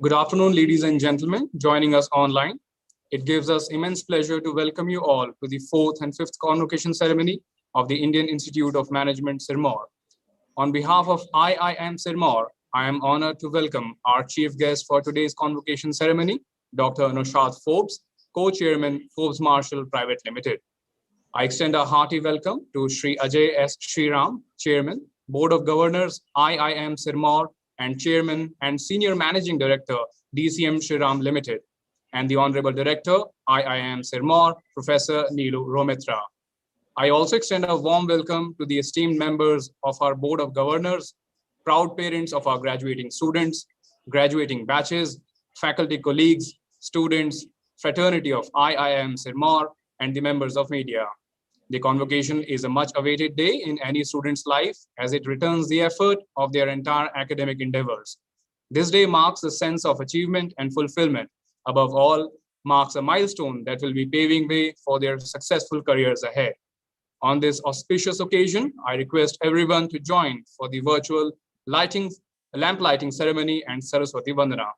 Good afternoon, ladies and gentlemen, joining us online. It gives us immense pleasure to welcome you all to the 4th and 5th convocation ceremony of the Indian Institute of Management, Sirmaur. On behalf of IIM Sirmaur, I am honored to welcome our chief guest for today's convocation ceremony, Dr. Naushad Forbes, Co-Chairman, Forbes Marshall Private Limited. I extend a hearty welcome to Shri Ajay S. Shriram, Chairman, Board of Governors, IIM Sirmaur, and Chairman and Senior Managing Director, DCM Shriram Limited, and the Honorable Director, IIM Sirmaur, Professor Neelu Rohmetra. I also extend a warm welcome to the esteemed members of our Board of Governors, proud parents of our graduating students, graduating batches, faculty colleagues, students, fraternity of IIM Sirmaur, and the members of media. The convocation is a much awaited day in any student's life as it returns the effort of their entire academic endeavors. This day marks a sense of achievement and fulfillment. Above all, marks a milestone that will be paving way for their successful careers ahead. On this auspicious occasion, I request everyone to join for the virtual lamp lighting ceremony and Saraswati Vandana.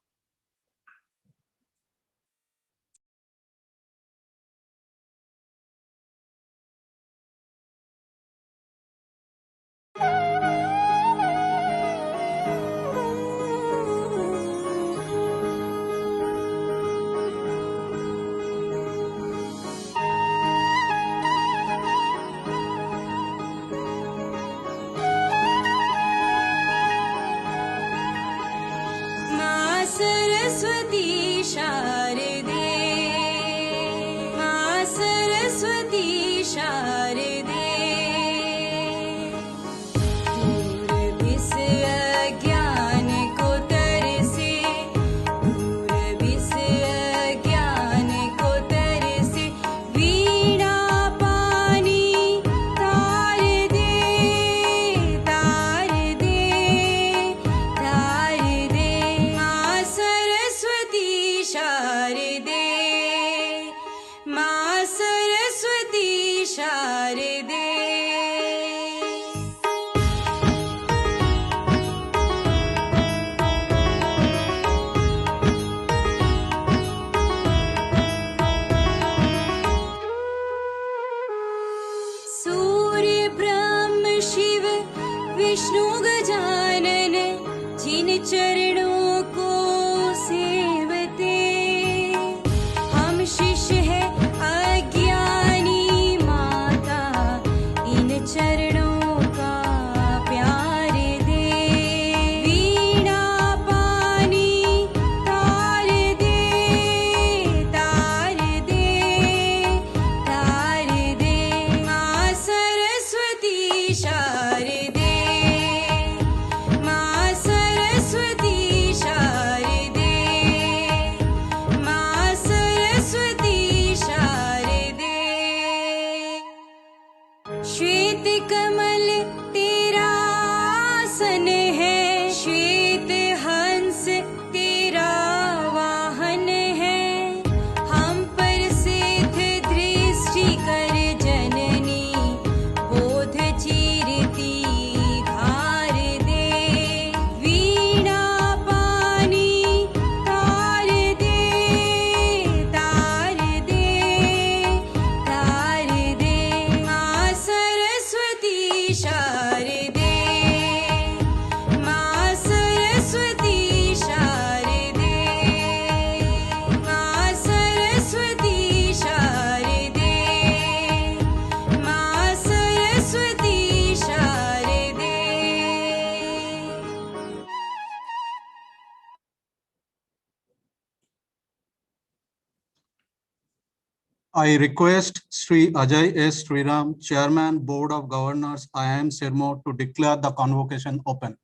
I request Shri Ajay S. Shriram, Chairman, Board of Governors, IIM Sirmaur, to declare the convocation open.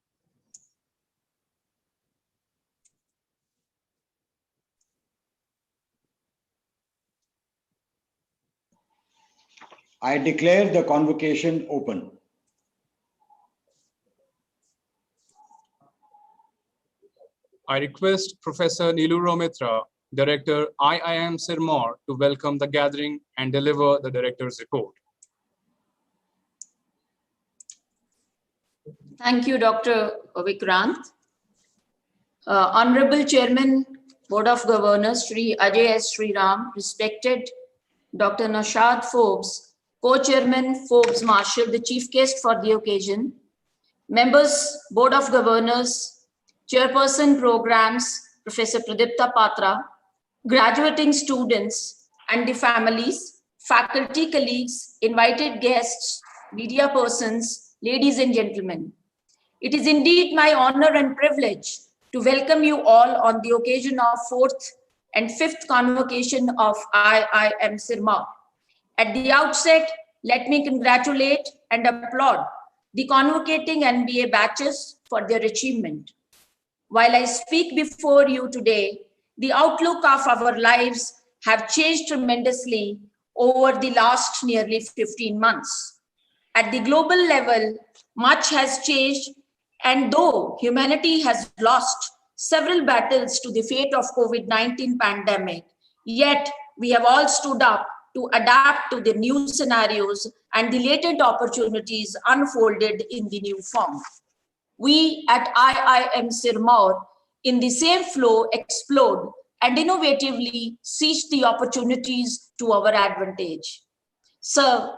I declare the convocation open. I request Professor Neelu Rohmetra, Director, IIM Sirmaur, to welcome the gathering and deliver the Director's report. Thank you, Dr. Vikrant. Honorable Chairman, Board of Governors, Shri Ajay S. Shriram, respected Dr. Naushad Forbes, Co-Chairman Forbes Marshall, the Chief Guest for the occasion, members, Board of Governors, Chairperson Programs, Professor Pradipta Patra, graduating students and the families, faculty colleagues, invited guests, media persons, ladies and gentlemen. It is indeed my honor and privilege to welcome you all on the occasion of 4th and 5th convocation of IIM Sirmaur. At the outset, let me congratulate and applaud the convocating MBA batches for their achievement. While I speak before you today, the outlook of our lives have changed tremendously over the last nearly 15 months. At the global level, much has changed, and though humanity has lost several battles to the fate of COVID-19 pandemic, yet we have all stood up to adapt to the new scenarios and the latent opportunities unfolded in the new form. We at IIM Sirmaur, in the same flow, explored and innovatively seized the opportunities to our advantage. So,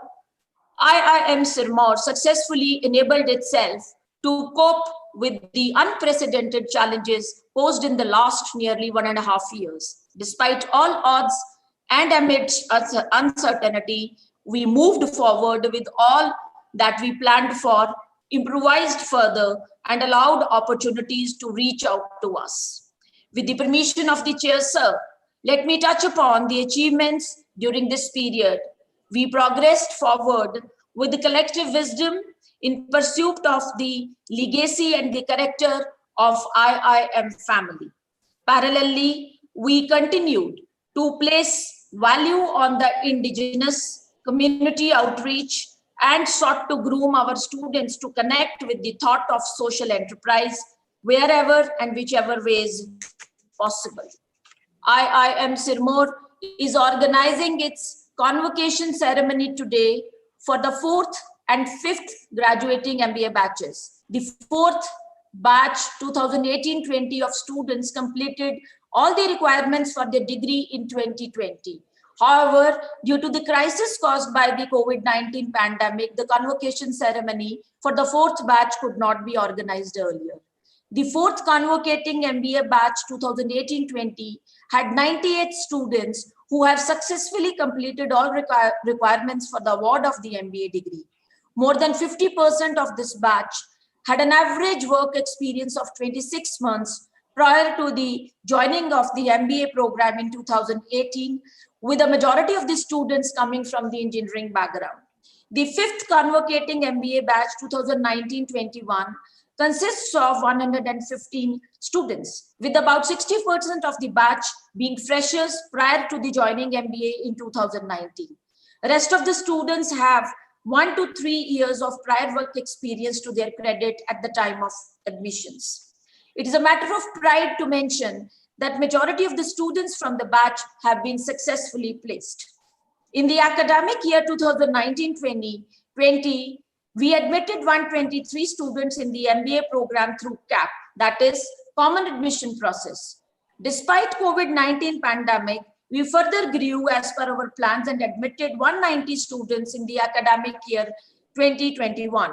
IIM Sirmaur successfully enabled itself to cope with the unprecedented challenges posed in the last nearly 1.5 years. Despite all odds and amidst uncertainty, we moved forward with all that we planned for, improvised further, and allowed opportunities to reach out to us. With the permission of the chair, sir, let me touch upon the achievements during this period. We progressed forward with the collective wisdom in pursuit of the legacy and the character of IIM family. Parallelly, we continued to place value on the indigenous community outreach and sought to groom our students to connect with the thought of social enterprise wherever and whichever ways possible. IIM Sirmaur is organizing its convocation ceremony today for the 4th and 5th graduating MBA batches. The 4th batch 2018-20 of students completed all the requirements for their degree in 2020. However, due to the crisis caused by the COVID-19 pandemic, the convocation ceremony for the 4th batch could not be organized earlier. The 4th convocating MBA batch 2018-20 had 98 students who have successfully completed all requirements for the award of the MBA degree. More than 50% of this batch had an average work experience of 26 months prior to the joining of the MBA program in 2018, with a majority of the students coming from the engineering background. The 5th convocating MBA batch 2019-21 consists of 115 students, with about 60% of the batch being freshers prior to the joining MBA in 2019. The rest of the students have 1 to 3 years of prior work experience to their credit at the time of admissions. It is a matter of pride to mention that majority of the students from the batch have been successfully placed. In the academic year 2019-20, we admitted 123 students in the MBA program through CAP, that is Common Admission Process. Despite COVID-19 pandemic, we further grew as per our plans and admitted 190 students in the academic year 2021,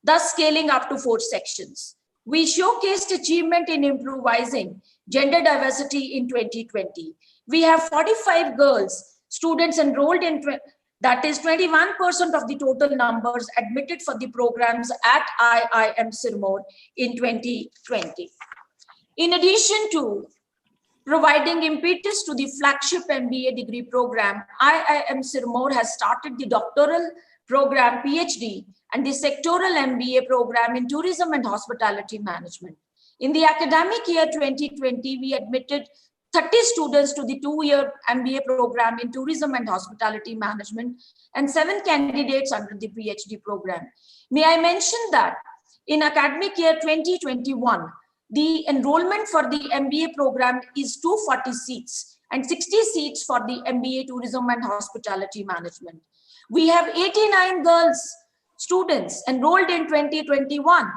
thus scaling up to 4 sections. We showcased achievement in improvising gender diversity in 2020. We have 45 girls students enrolled in, that is 21% of the total numbers admitted for the programs at IIM Sirmaur in 2020. In addition to providing impetus to the flagship MBA degree program, IIM Sirmaur has started the doctoral program PhD and the sectoral MBA program in tourism and hospitality management. In the academic year 2020, we admitted 30 students to the 2-year MBA program in tourism and hospitality management and 7 candidates under the PhD program. May I mention that in academic year 2021, the enrollment for the MBA program is 240 seats and 60 seats for the MBA tourism and hospitality management. We have 89 girls students enrolled in 2021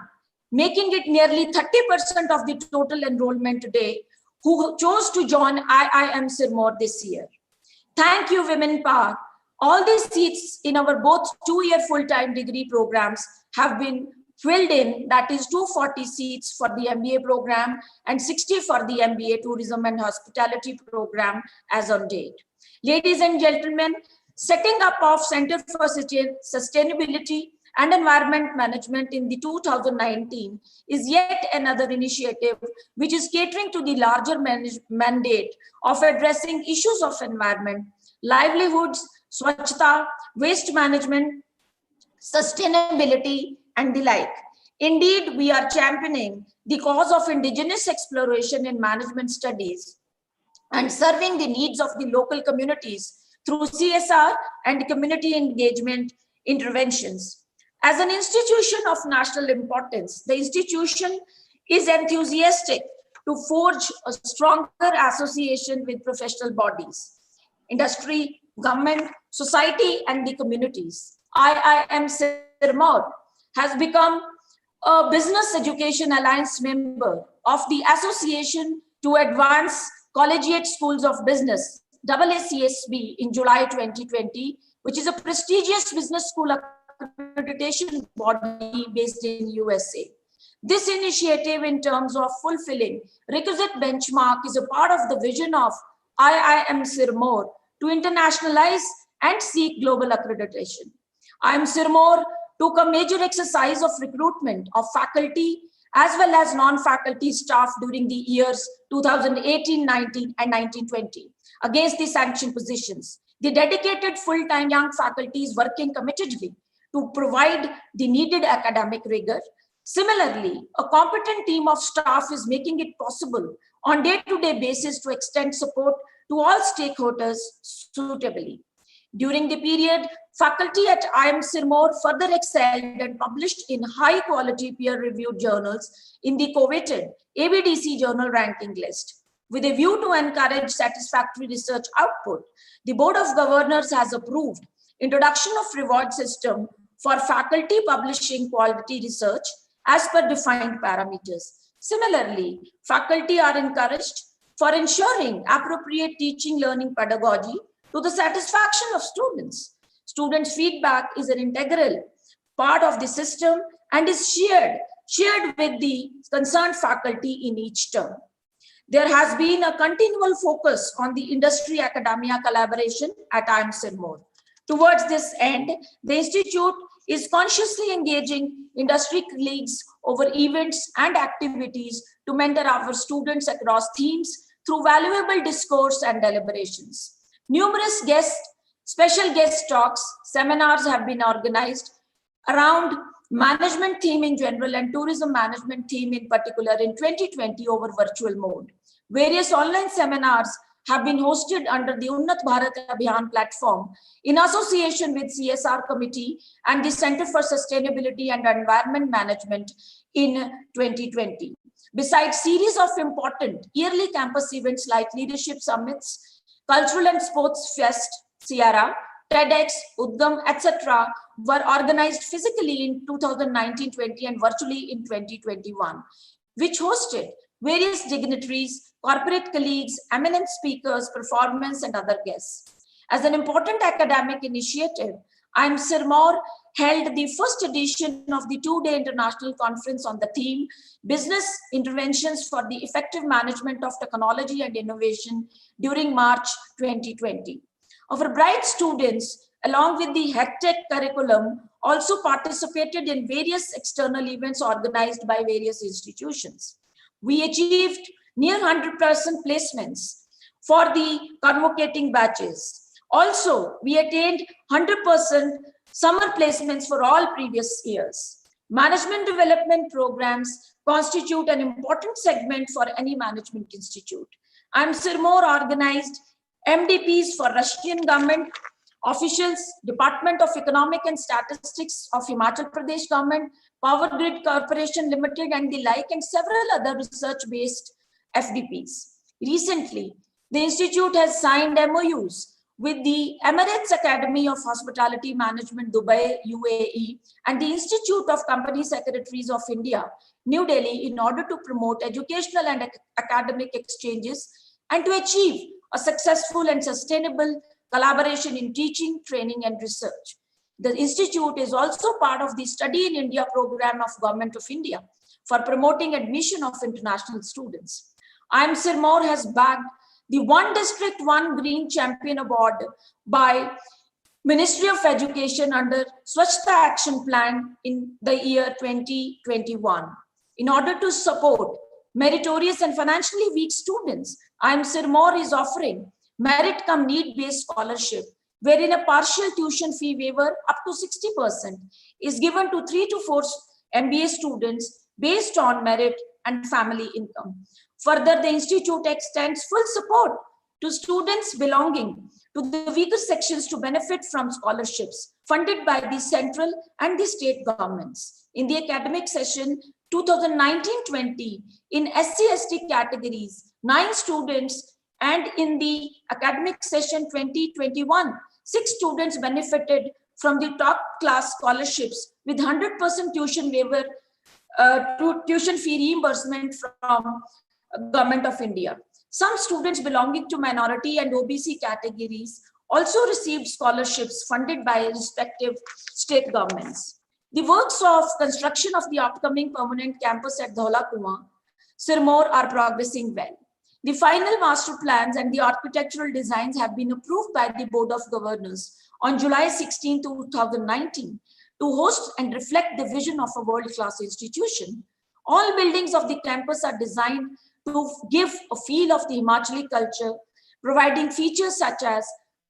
making it nearly 30% of the total enrollment today who chose to join IIM Sirmaur this year. Thank you, Women Power. All these seats in our both 2-year full-time degree programs have been filled in, that is 240 seats for the MBA program and 60 for the MBA Tourism and Hospitality program as on date. Ladies and gentlemen, setting up of Center for Sustainability and Environment Management in the 2019 is yet another initiative which is catering to the larger mandate of addressing issues of environment, livelihoods, swachhta, waste management, sustainability, and the like. Indeed, we are championing the cause of indigenous exploration in management studies and serving the needs of the local communities through CSR and community engagement interventions. As an institution of national importance, the institution is enthusiastic to forge a stronger association with professional bodies, industry, government, society, and the communities. IIM Sirmaur has become a Business Education Alliance member of the Association to Advance Collegiate Schools of Business, AACSB, in July 2020, which is a prestigious business school accreditation body based in USA. This initiative in terms of fulfilling requisite benchmark is a part of the vision of IIM Sirmaur to internationalize and seek global accreditation. IIM Sirmaur took a major exercise of recruitment of faculty as well as non-faculty staff during the years 2018-19 and 19-20 against the sanctioned positions. The dedicated full-time young faculty is working committedly to provide the needed academic rigor. Similarly, a competent team of staff is making it possible on day-to-day basis to extend support to all stakeholders suitably. During the period, faculty at IIM Sirmaur further excelled and published in high-quality peer-reviewed journals in the coveted ABDC journal ranking list. With a view to encourage satisfactory research output, the Board of Governors has approved introduction of reward system for faculty publishing quality research as per defined parameters. Similarly, faculty are encouraged for ensuring appropriate teaching learning pedagogy to the satisfaction of students. Students' feedback is an integral part of the system and is shared with the concerned faculty in each term. There has been a continual focus on the industry-academia collaboration at IIM Sirmaur. Towards this end, the Institute is consciously engaging industry colleagues over events and activities to mentor our students across themes through valuable discourse and deliberations. Numerous special guest talks, seminars have been organized around management theme in general and tourism management theme in particular in 2020 over virtual mode. Various online seminars have been hosted under the Unnat Bharat Abhiyan platform in association with CSR Committee and the Center for Sustainability and Environment Management in 2020. Besides series of important yearly campus events like Leadership Summits, Cultural and Sports Fest, Sierra, TEDx, Udgam, etc. were organized physically in 2019-20 and virtually in 2021, which hosted various dignitaries, corporate colleagues, eminent speakers, performers, and other guests. As an important academic initiative, IIM Sirmaur held the first edition of the 2-day international conference on the theme Business Interventions for the Effective Management of Technology and Innovation during March 2020. Our bright students, along with the hectic curriculum, also participated in various external events organized by various institutions. We achieved near 100% placements for the convocating batches. Also, we attained 100% summer placements for all previous years. Management development programs constitute an important segment for any management institute. IIM Sirmaur organized MDPs for Russian government officials, Department of Economic and Statistics of Himachal Pradesh government, Power Grid Corporation Limited, and the like, and several other research-based FDPs. Recently, the institute has signed MOUs with the Emirates Academy of Hospitality Management, Dubai, UAE, and the Institute of Company Secretaries of India, New Delhi, in order to promote educational and academic exchanges and to achieve a successful and sustainable collaboration in teaching, training, and research. The institute is also part of the Study in India program of Government of India for promoting admission of international students. IIM Sirmaur has bagged the One District, One Green Champion Award by Ministry of Education under Swachhta Action Plan in the year 2021. In order to support meritorious and financially weak students, IIM Sirmaur is offering merit cum need-based scholarship, wherein a partial tuition fee waiver up to 60% is given to 3 to 4 MBA students based on merit and family income. Further, the institute extends full support to students belonging to the weaker sections to benefit from scholarships funded by the central and the state governments. In the academic session 2019-20, in SC/ST categories, 9 students, and in the academic session 2021, 6 students benefited from the top class scholarships with 100% tuition waiver to tuition fee reimbursement from Government of India. Some students belonging to minority and OBC categories also received scholarships funded by respective state governments. The works of construction of the upcoming permanent campus at Dhaula Kuan, Sirmaur are progressing well. The final master plans and the architectural designs have been approved by the Board of Governors on July 16, 2019 to host and reflect the vision of a world-class institution. All buildings of the campus are designed to give a feel of the Himachali culture, providing features such as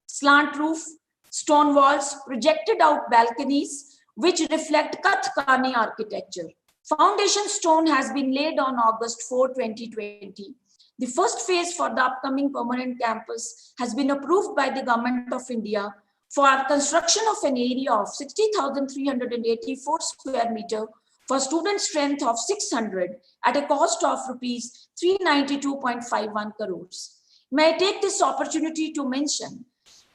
slant roof, stone walls, projected out balconies, which reflect Kathkani architecture. Foundation stone has been laid on August 4, 2020. The first phase for the upcoming permanent campus has been approved by the Government of India for construction of an area of 60,384 square meter for student strength of 600 at a cost of rupees 392.51 crores. May I take this opportunity to mention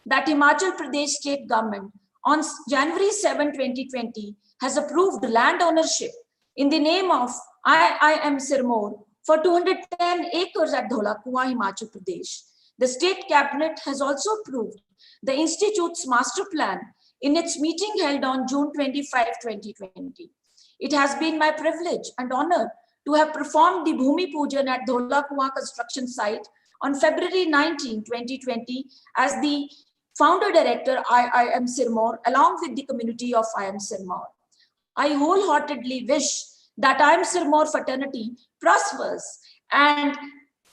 that Himachal Pradesh state government on January 7, 2020 has approved land ownership in the name of IIM Sirmaur for 210 acres at Dhaula Kuan, Himachal Pradesh. The state cabinet has also approved the institute's master plan in its meeting held on June 25, 2020. It has been my privilege and honor to have performed the Bhumi Pujan at Dhaula Kuan construction site on February 19, 2020 as the founder director IIM Sirmaur along with the community of IIM Sirmaur. I wholeheartedly wish that IIM Sirmaur fraternity prospers and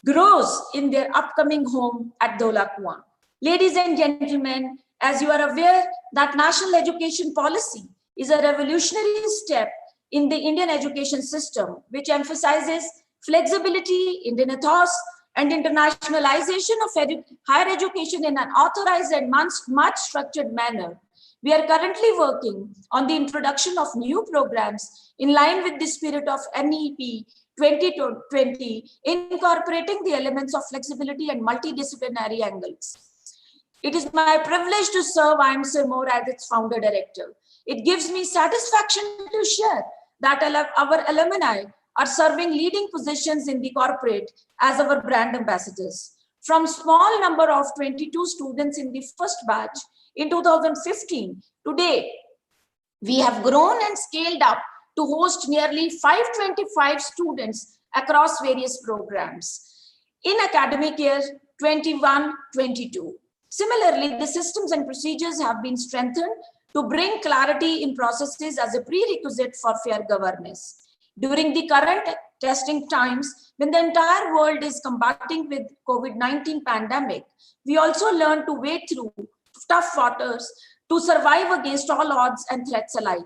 grows in their upcoming home at Dhaula Kuan. Ladies and gentlemen, as you are aware that national education policy is a revolutionary step in the Indian education system, which emphasizes flexibility, Indian ethos, and internationalization of higher education in an authorized and much structured manner. We are currently working on the introduction of new programs in line with the spirit of NEP 2020, incorporating the elements of flexibility and multidisciplinary angles. It is my privilege to serve IIM Sirmaur as its founder director. It gives me satisfaction to share that our alumni are serving leading positions in the corporate as our brand ambassadors. From small number of 22 students in the first batch in 2015, today we have grown and scaled up to host nearly 525 students across various programs in academic year 21-22. Similarly, the systems and procedures have been strengthened to bring clarity in processes as a prerequisite for fair governance. During the current testing times, when the entire world is combating with COVID-19 pandemic, we also learn to wade through tough waters to survive against all odds and threats alike.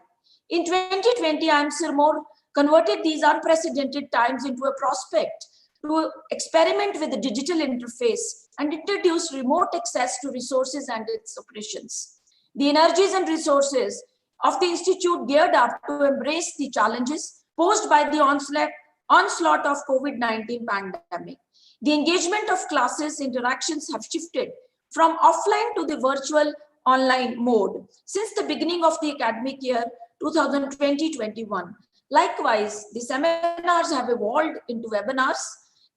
In 2020, IIM Sirmaur converted these unprecedented times into a prospect to experiment with the digital interface and introduce remote access to resources and its operations. The energies and resources of the institute geared up to embrace the challenges posed by the onslaught of COVID-19 pandemic. The engagement of classes interactions have shifted from offline to the virtual online mode since the beginning of the academic year 2020-21. Likewise, the seminars have evolved into webinars,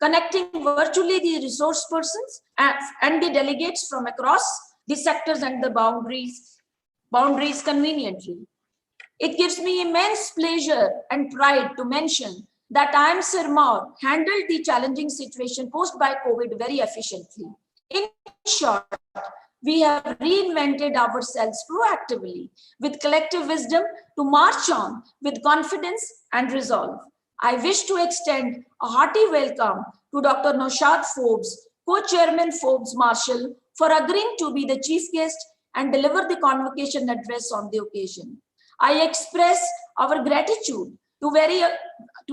connecting virtually the resource persons and the delegates from across the sectors and the boundaries conveniently. It gives me immense pleasure and pride to mention that IIM Sirmaur handled the challenging situation posed by COVID very efficiently. In short, we have reinvented ourselves proactively with collective wisdom to march on with confidence and resolve. I wish to extend a hearty welcome to Dr. Naushad Forbes, Co-Chairman Forbes Marshall, for agreeing to be the chief guest and deliver the convocation address on the occasion. I express our gratitude to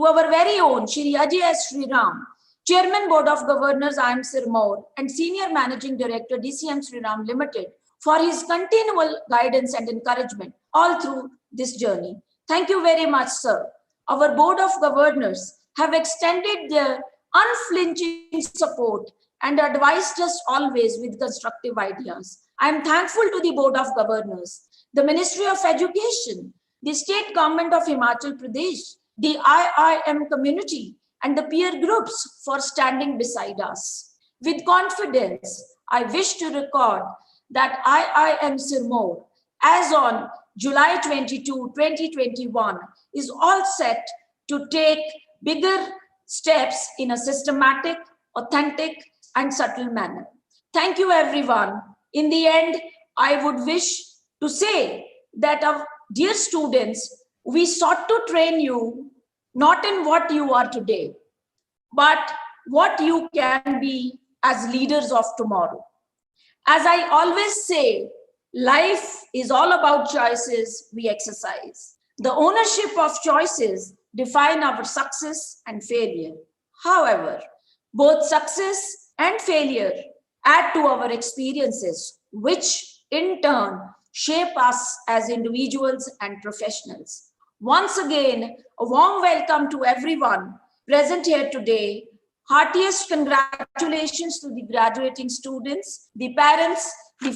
our very own Shri Ajay Shriram, Chairman Board of Governors IIM Sirmaur and Senior Managing Director DCM Shriram Limited for his continual guidance and encouragement all through this journey. Thank you very much, sir. Our Board of Governors have extended their unflinching support and advised us always with constructive ideas. I am thankful to the Board of Governors, the Ministry of Education, the State Government of Himachal Pradesh, the IIM community, and the peer groups for standing beside us. With confidence, I wish to record that IIM Sirmaur, as on July 22, 2021, is all set to take bigger steps in a systematic, authentic, and subtle manner. Thank you, everyone. In the end, I would wish to say that, dear students, we sought to train you not in what you are today, but what you can be as leaders of tomorrow. As I always say, life is all about choices we exercise. The ownership of choices define our success and failure. However, both success and failure add to our experiences, which in turn shape us as individuals and professionals. Once again, a warm welcome to everyone present here today. Heartiest congratulations to the graduating students, the parents, the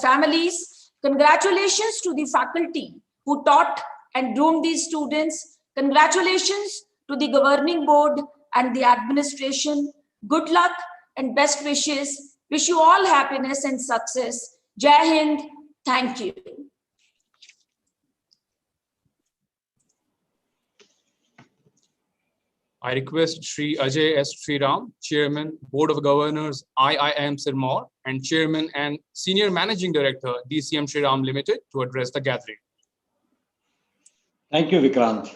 families. Congratulations to the faculty who taught and groomed these students. Congratulations to the governing board and the administration. Good luck and best wishes. Wish you all happiness and success. Jai Hind. Thank you. I request Shri Ajay S. Shriram, Chairman, Board of Governors, IIM Sirmaur, and Chairman and Senior Managing Director, DCM Shriram Limited, to address the gathering. Thank you, Vikrant.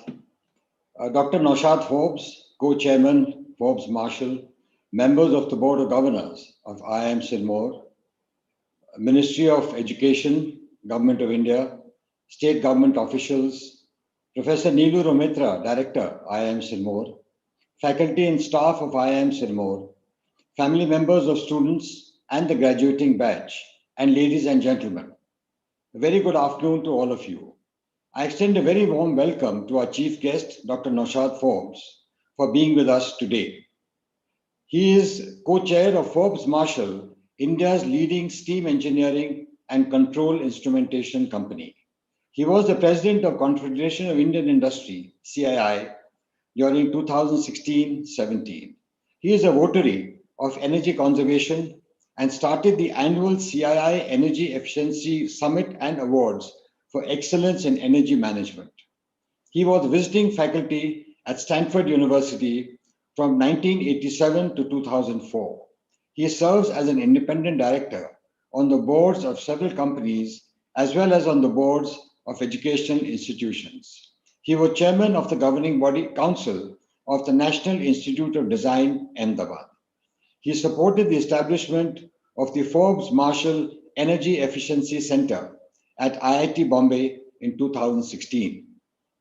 Dr. Naushad Forbes, Co-Chairman, Forbes Marshall, members of the Board of Governors of IIM Sirmaur, Ministry of Education, Government of India, State Government officials, Professor Neelu Rohmetra, Director, IIM Sirmaur, faculty and staff of IIM Sirmaur, family members of students and the graduating batch, and ladies and gentlemen, a very good afternoon to all of you. I extend a very warm welcome to our chief guest, Dr. Naushad Forbes, for being with us today. He is co-chair of Forbes Marshall, India's leading steam engineering and control instrumentation company. He was the president of Confederation of Indian Industry, CII, during 2016-17. He is a votary of energy conservation and started the annual CII Energy Efficiency Summit and Awards for excellence in energy management. He was visiting faculty at Stanford University from 1987 to 2004. He serves as an independent director on the boards of several companies as well as on the boards of educational institutions. He was chairman of the governing body council of the National Institute of Design, Ahmedabad. He supported the establishment of the Forbes Marshall Energy Efficiency Center at IIT Bombay in 2016.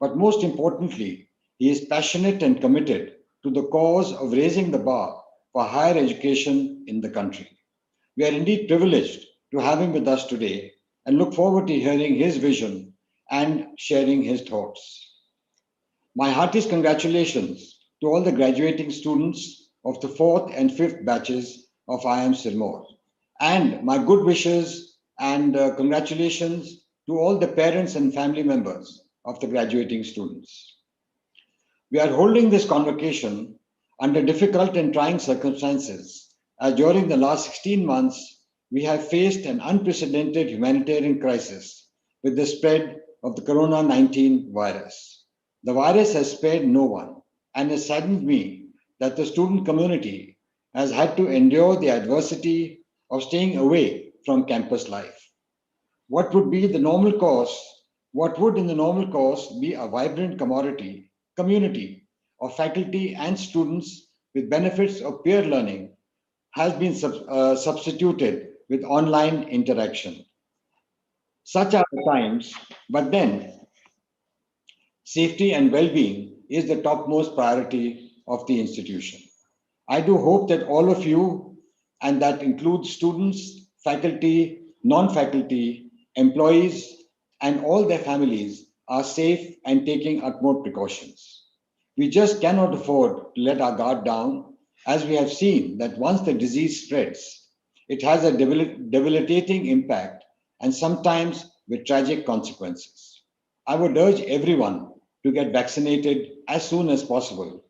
But most importantly, he is passionate and committed to the cause of raising the bar for higher education in the country. We are indeed privileged to have him with us today and look forward to hearing his vision and sharing his thoughts. My heartiest congratulations to all the graduating students of the 4th and 5th batches of IIM Sirmaur And my good wishes and congratulations to all the parents and family members of the graduating students. We are holding this convocation under difficult and trying circumstances, as during the last 16 months, we have faced an unprecedented humanitarian crisis with the spread of the Corona-19 virus. The virus has spared no one, and it saddened me that the student community has had to endure the adversity of staying away from campus life. What would in the normal course be a vibrant community of faculty and students with benefits of peer learning has been substituted with online interaction. Such are the times, but then safety and well-being is the topmost priority of the institution. I do hope that all of you, and that includes students, faculty, non-faculty, employees, and all their families, are safe and taking utmost precautions. We just cannot afford to let our guard down, as we have seen that once the disease spreads, it has a debilitating impact and sometimes with tragic consequences. I would urge everyone to get vaccinated as soon as possible,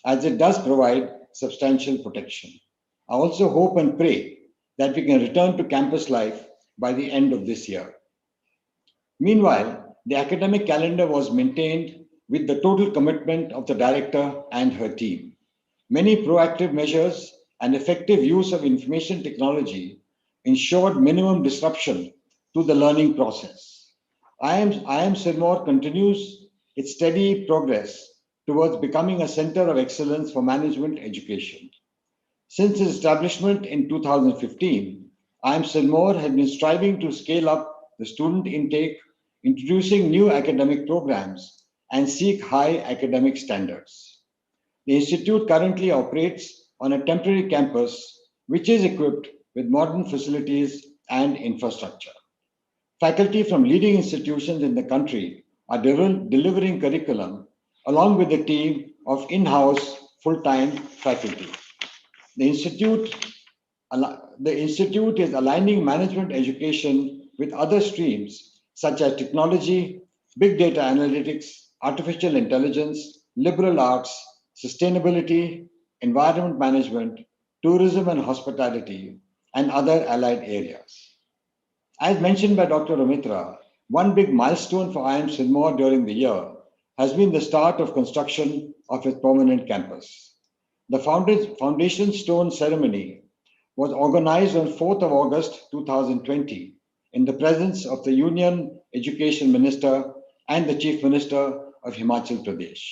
as it does provide substantial protection. I also hope and pray that we can return to campus life by the end of this year. Meanwhile, the academic calendar was maintained with the total commitment of the director and her team. Many proactive measures and effective use of information technology ensured minimum disruption to the learning process. IIM Sirmaur continues its steady progress towards becoming a center of excellence for management education. Since its establishment in 2015, IIM Sirmaur has been striving to scale up the student intake, introducing new academic programs, and seek high academic standards. The institute currently operates on a temporary campus, which is equipped with modern facilities and infrastructure. Faculty from leading institutions in the country are delivering curriculum along with a team of in-house full-time faculty. The institute is aligning management education with other streams such as technology, big data analytics, artificial intelligence, liberal arts, sustainability, environment management, tourism and hospitality, and other allied areas. As mentioned by Dr. Rohmetra, one big milestone for IIM Sirmaur during the year has been the start of construction of its permanent campus. The foundation stone ceremony was organized on 4th of August 2020 in the presence of the Union Education Minister and the Chief Minister of Himachal Pradesh.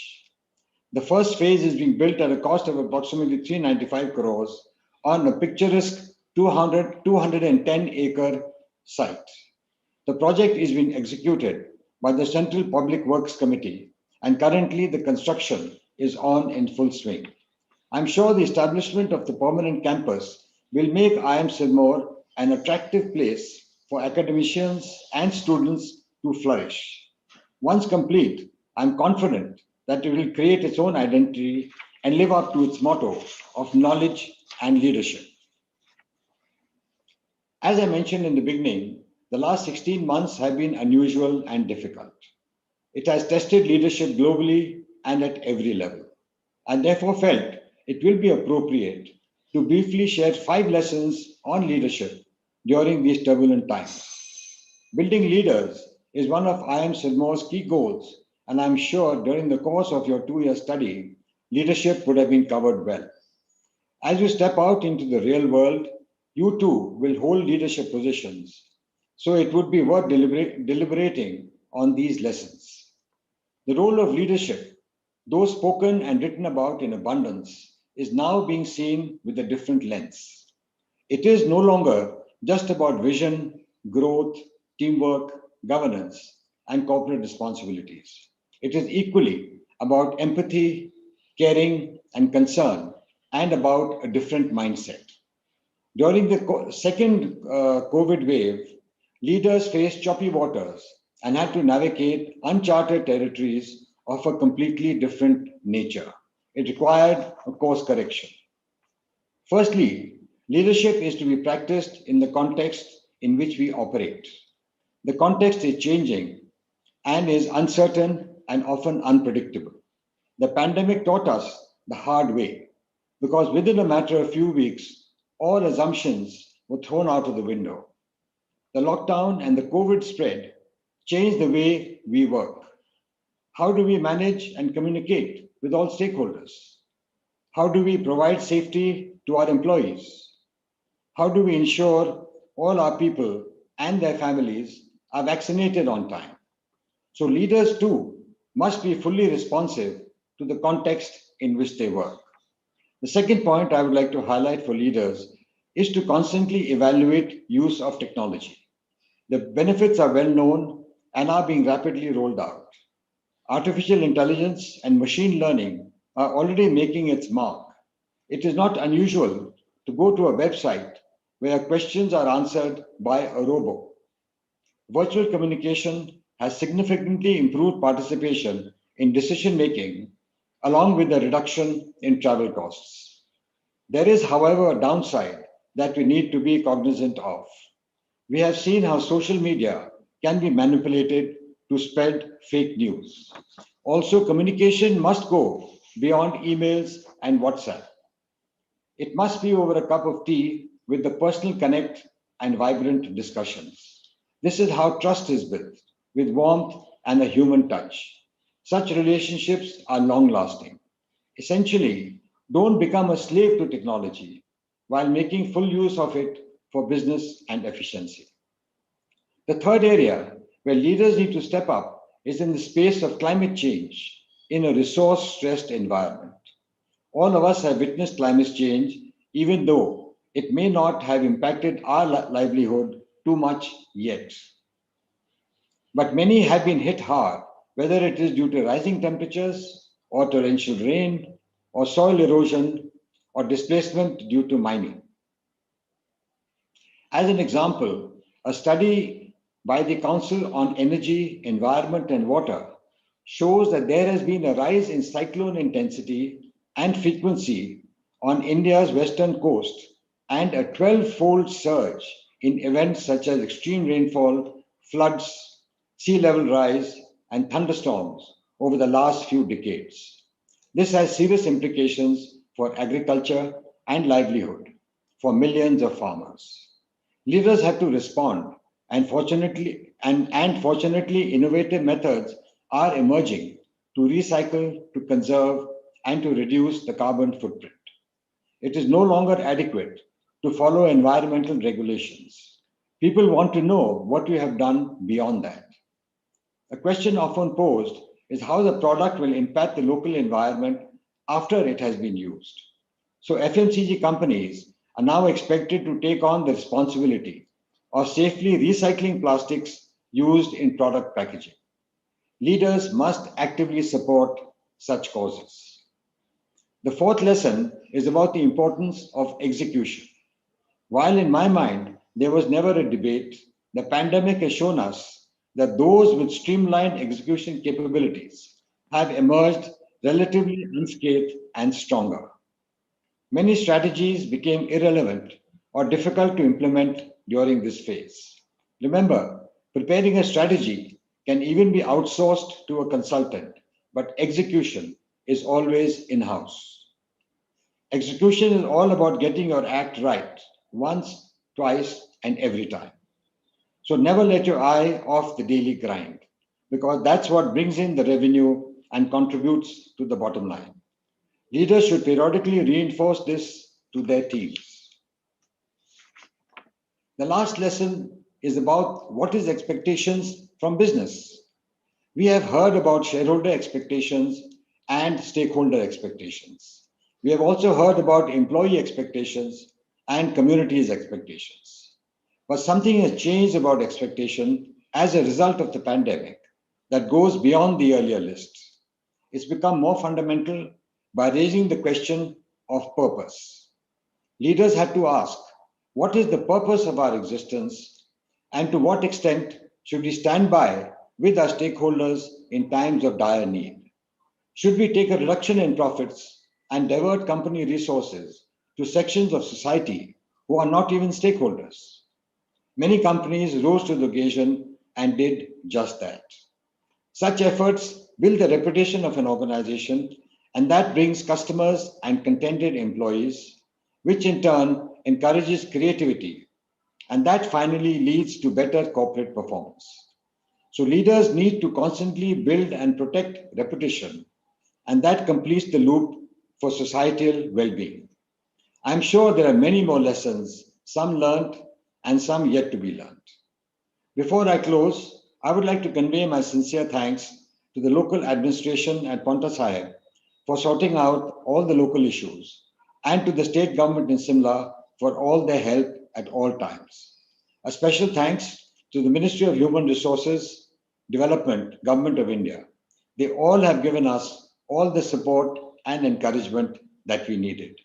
The first phase is being built at a cost of approximately 395 crores on a picturesque 210-acre site. The project is being executed by the Central Public Works Committee, and currently the construction is on in full swing. I'm sure the establishment of the permanent campus will make IIM Sirmaur an attractive place for academicians and students to flourish. Once complete, I'm confident that it will create its own identity and live up to its motto of knowledge and leadership. As I mentioned in the beginning, the last 16 months have been unusual and difficult. It has tested leadership globally and at every level. I therefore felt it will be appropriate to briefly share 5 lessons on leadership during these turbulent times. Building leaders is one of IIM Sirmaur's key goals, and I'm sure during the course of your 2-year study, leadership would have been covered well. As you step out into the real world, you too will hold leadership positions, so it would be worth deliberating on these lessons. The role of leadership, though spoken and written about in abundance, is now being seen with a different lens. It is no longer just about vision, growth, teamwork, governance, and corporate responsibilities. It is equally about empathy, caring, and concern, and about a different mindset. During the second COVID wave, leaders faced choppy waters and had to navigate uncharted territories of a completely different nature. It required a course correction. Firstly, Leadership is to be practiced in the context in which we operate. The context is changing and is uncertain and often unpredictable. The pandemic taught us the hard way because within a matter of few weeks, all assumptions were thrown out of the window. The lockdown and the COVID spread changed the way we work. How do we manage and communicate with all stakeholders? How do we provide safety to our employees? How do we ensure all our people and their families are vaccinated on time? So leaders too must be fully responsive to the context in which they work. The second point I would like to highlight for leaders is to constantly evaluate use of technology. The benefits are well known and are being rapidly rolled out. Artificial intelligence and machine learning are already making its mark. It is not unusual to go to a website where questions are answered by a robot. Virtual communication has significantly improved participation in decision making, along with the reduction in travel costs. There is, however, a downside that we need to be cognizant of. We have seen how social media can be manipulated to spread fake news. Also, communication must go beyond emails and WhatsApp. It must be over a cup of tea with the personal connect and vibrant discussions. This is how trust is built, with warmth and a human touch. Such relationships are long-lasting. Essentially, don't become a slave to technology while making full use of it for business and efficiency. The third area where leaders need to step up is in the space of climate change in a resource-stressed environment. All of us have witnessed climate change, even though it may not have impacted our livelihood too much yet. But many have been hit hard, whether it is due to rising temperatures or torrential rain or soil erosion or displacement due to mining. As an example, a study by the Council on Energy, Environment and Water shows that there has been a rise in cyclone intensity and frequency on India's western coast and a 12-fold surge in events such as extreme rainfall, floods, sea level rise, and thunderstorms over the last few decades. This has serious implications for agriculture and livelihood for millions of farmers. Leaders have to respond, and fortunately, innovative methods are emerging to recycle, to conserve, and to reduce the carbon footprint. It is no longer adequate to follow environmental regulations. People want to know what you have done beyond that. A question often posed is how the product will impact the local environment after it has been used. So FMCG companies are now expected to take on the responsibility of safely recycling plastics used in product packaging. Leaders must actively support such causes. The fourth lesson is about the importance of execution. While in my mind, there was never a debate, the pandemic has shown us that those with streamlined execution capabilities have emerged relatively unscathed and stronger. Many strategies became irrelevant or difficult to implement during this phase. Remember, preparing a strategy can even be outsourced to a consultant, but execution is always in-house. Execution is all about getting your act right once, twice, and every time. So never let your eye off the daily grind, because that's what brings in the revenue and contributes to the bottom line. Leaders should periodically reinforce this to their teams. The last lesson is about what is expectations from business. We have heard about shareholder expectations and stakeholder expectations. We have also heard about employee expectations and communities' expectations. But something has changed about expectation as a result of the pandemic that goes beyond the earlier lists. It's become more fundamental by raising the question of purpose. Leaders had to ask, what is the purpose of our existence, and to what extent should we stand by with our stakeholders in times of dire need? Should we take a reduction in profits and divert company resources to sections of society who are not even stakeholders. Many companies rose to the occasion and did just that. Such efforts build the reputation of an organization, and that brings customers and contented employees, which in turn encourages creativity, and that finally leads to better corporate performance. So leaders need to constantly build and protect reputation, and that completes the loop for societal well-being. I'm sure there are many more lessons, some learned and some yet to be learned. Before I close, I would like to convey my sincere thanks to the local administration at Paonta Sahib for sorting out all the local issues, and to the state government in Simla for all their help at all times. A special thanks to the Ministry of Human Resources Development, Government of India. They all have given us all the support and encouragement that we needed.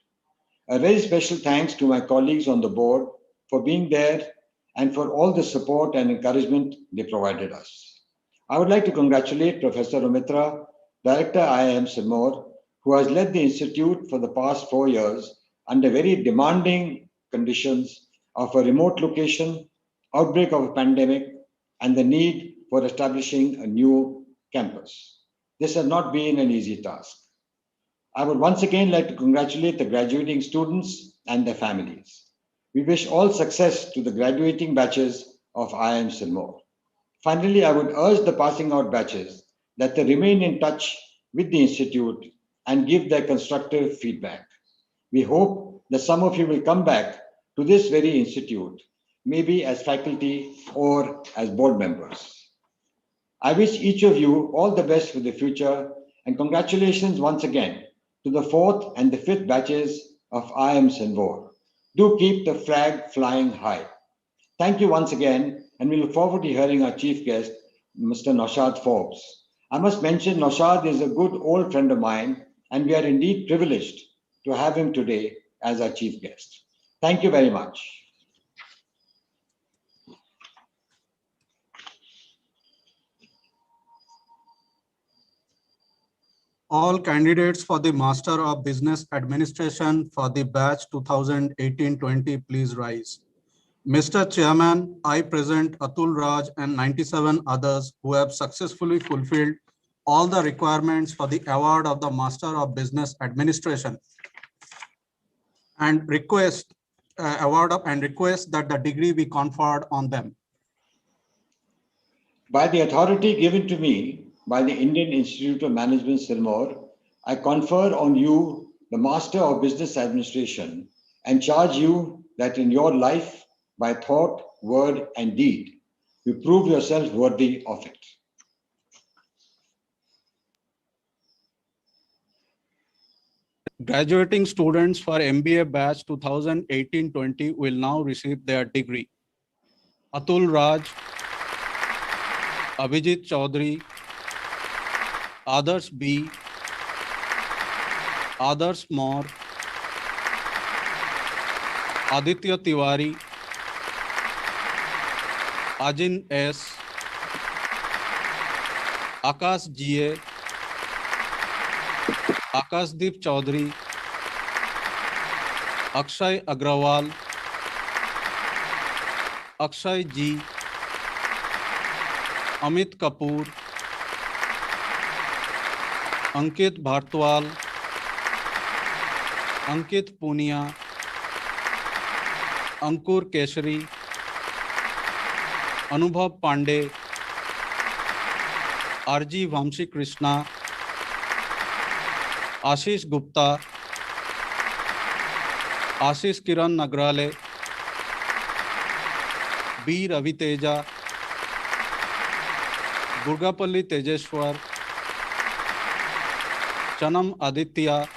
A very special thanks to my colleagues on the board for being there and for all the support and encouragement they provided us. I would like to congratulate Professor Rohmetra, Director IIM Sirmaur, who has led the institute for the past 4 years under very demanding conditions of a remote location, outbreak of a pandemic, and the need for establishing a new campus. This has not been an easy task. I would once again like to congratulate the graduating students and their families. We wish all success to the graduating batches of IIM Sirmaur. Finally, I would urge the passing out batches that they remain in touch with the institute and give their constructive feedback. We hope that some of you will come back to this very institute, maybe as faculty or as board members. I wish each of you all the best for the future, and congratulations once again to the 4th and the 5th batches of IIM Sirmaur. Do keep the flag flying high. Thank you once again, and we look forward to hearing our chief guest, Mr. Naushad Forbes. I must mention Naushad is a good old friend of mine, and we are indeed privileged to have him today as our chief guest. Thank you very much. All candidates for the Master of Business Administration for the batch 2018-20, please rise. Mr. Chairman, I present Atul Raj and 97 others who have successfully fulfilled all the requirements for the award of the Master of Business Administration and request that the degree be conferred on them. By the authority given to me by the Indian Institute of Management Sirmaur, I confer on you the Master of Business Administration and charge you that in your life, by thought, word, and deed, you prove yourself worthy of it. Graduating students for MBA batch 2018-20 will now receive their degree. Atul Raj, Abhijit Chaudhary, Adarsh B, Adarsh Maur, Aditya Tiwari, Ajin S, Akash GA, Akashdeep Chaudhary, Akshay Agrawal, Akshay G, Amit Kapoor, Ankit Bhartwal, Ankit Punia, Ankur Keshari, Anubhav Pandey, RG Vamshi Krishna, Ashish Gupta, Ashish Kiran Nagrale, B. Ravi Teja, Durgapalli Tejeshwar, Chanam Aditya,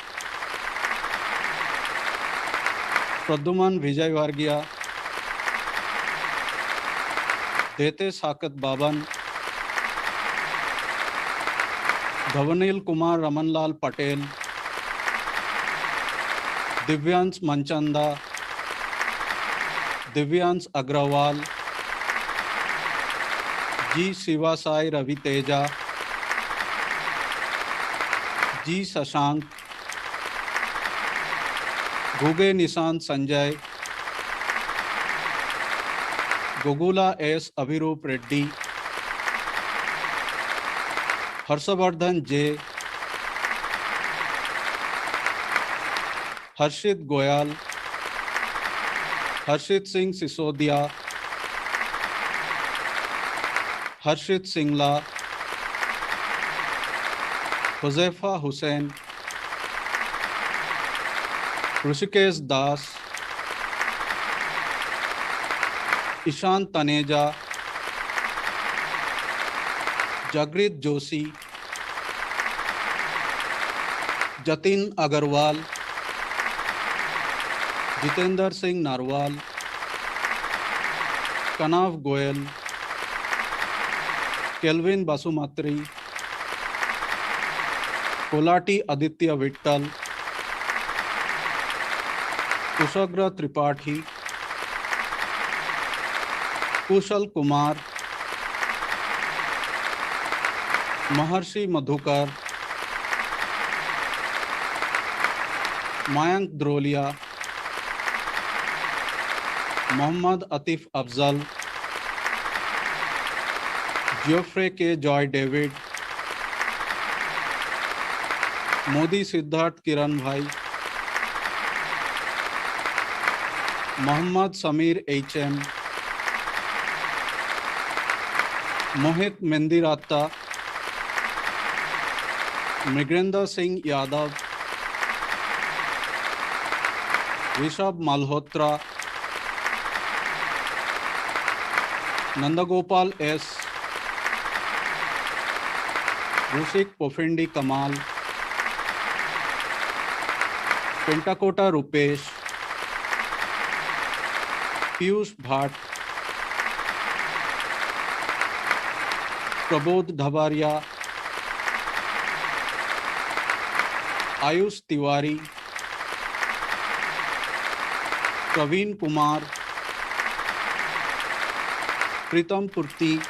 Pradhuman Vijay Vargia, Dete Sakat Baban, Dhavanil Kumar Ramanlal Patel, Divyans Manchanda, Divyans Agrawal, G. Sivasai Ravi Teja, G. Sashank, Guge Nisant Sanjay, Gogula S. Abhirup Reddy, Harshavardhan J. Harshit Goyal, Harshit Singh Sisodia, Harshit Singla, Josefa Hussain, Rishikesh Das, Ishan Taneja, Jagrit Joshi, Jatin Agarwal, Jitendra Singh Narwal, Kanav Goyal, Kelvin Basumatri, Kolati Aditya Vittal, Kushagra Tripathi, Kushal Kumar, Maharshi Madhukar, Mayank Drolia, Mohammad Atif Afzal, Geoffrey K. Joy David, Modi Siddharth Kiran Bhai, Mohammad Samir H.M., Mohit Mendiratta, Mrigendra Singh Yadav, Rishabh Malhotra, Nandagopal S, Rushik Pofendi Kamal, Pentakota Rupesh, Piyush Bhatt, Prabodh Dhabaria, Ayush Tiwari, Praveen Kumar, Pritam Purti,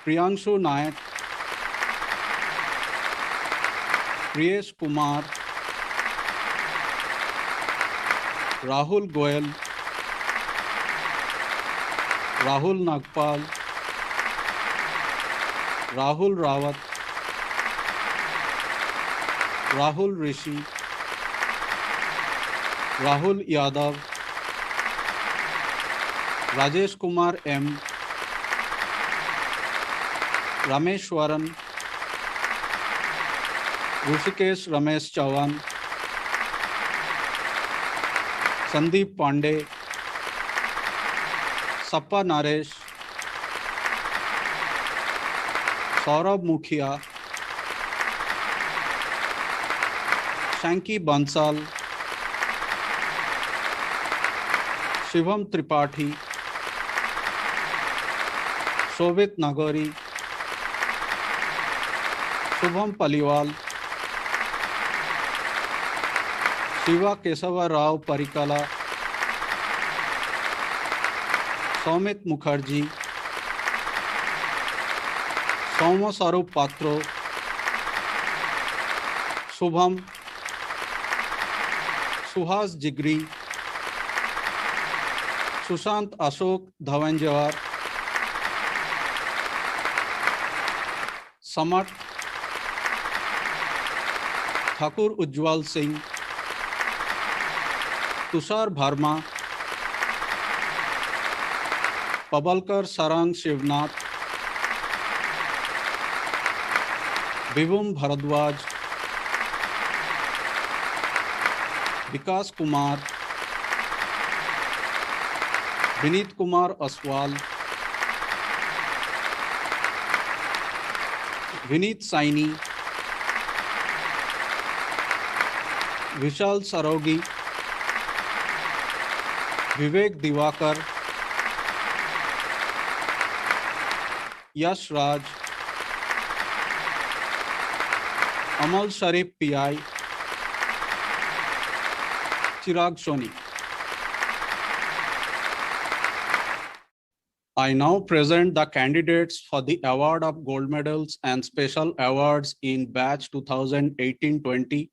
Priyanshu Nayak, Priyesh Kumar, Rahul Goyal, Rahul Nagpal, Rahul Rawat, Rahul Rishi, Rahul Yadav, Rajesh Kumar M, Rameshwaran, Rishikesh Ramesh Chavan, Sandeep Pandey, Sappa Naresh, Saurabh Mukhia, Shanky Bansal, Shivam Tripathi, Shobit Nagori, Shubham Paliwal, Shiva Kesava Rao Parikala, Soumit Mukherjee, Souma Sarup Patro, Shubham, Suhas Jigri, Sushant Ashok Dhawanjawar, Samat, Thakur Ujjwal Singh, Tushar Bharma, Pabalkar Sarang Shivnath, Vibhum Bharadwaj, Vikas Kumar, Vineet Kumar Aswal, Vineet Saini, Vishal Sarogi, Vivek Divakar, Yash Raj, Amal Sharif PI, Chirag Soni. I now present the candidates for the award of gold medals and special awards in batch 2018-20,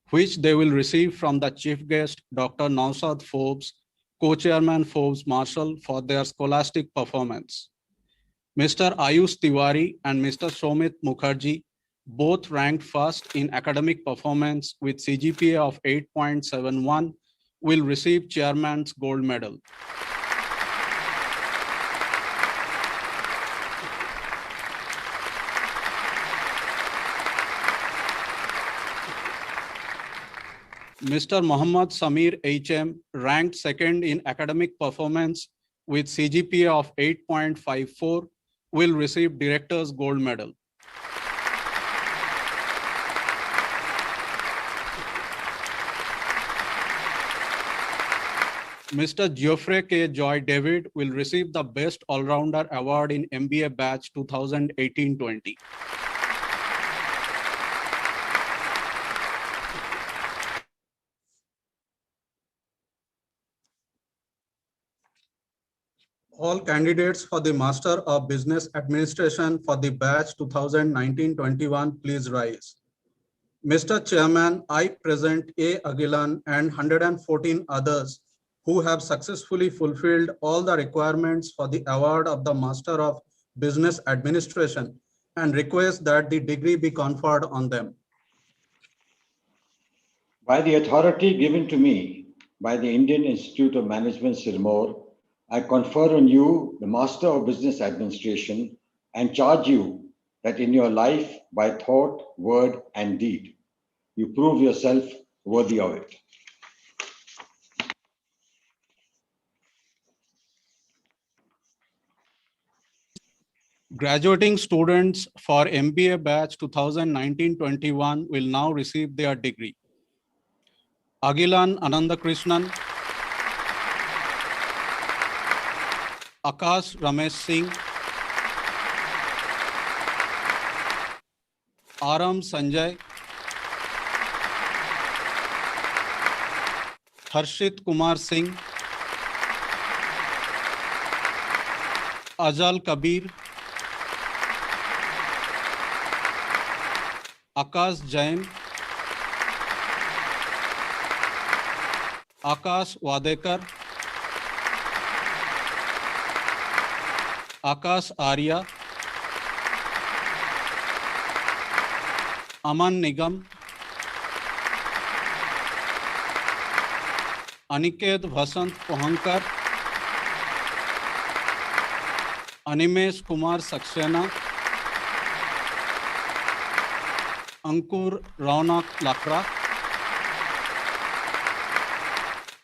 which they will receive from the chief guest, Dr. Naushad Forbes, Co-Chairman Forbes Marshall for their scholastic performance. Mr. Ayush Tiwari and Mr. Shomit Mukherjee both ranked first in academic performance with CGPA of 8.71 will receive Chairman's Gold Medal. Mr. Muhammad Samir HM ranked second in academic performance with CGPA of 8.54 will receive Director's Gold Medal. Mr. Geoffrey K. Joy David will receive the Best All-Rounder Award in MBA Batch 2018-20. All candidates for the Master of Business Administration for the batch 2019-21, please rise. Mr. Chairman, I present A. Agilan and 114 others who have successfully fulfilled all the requirements for the award of the Master of Business Administration and request that the degree be conferred on them. By the authority given to me by the Indian Institute of Management Sirmaur, I confer on you the Master of Business Administration and charge you that in your life, by thought, word, and deed, you prove yourself worthy of it. Graduating students for MBA batch 2019-21 will now receive their degree. Agilan Anandakrishnan, Akash Ramesh Singh, Aram Sanjay, Harshit Kumar Singh, Ajal Kabir, Akash Jain, Akash Wadekar, Akash Arya, Aman Nigam, Aniket Vasant Pohankar, Animesh Kumar Saxena, Ankur Raunak Lakra,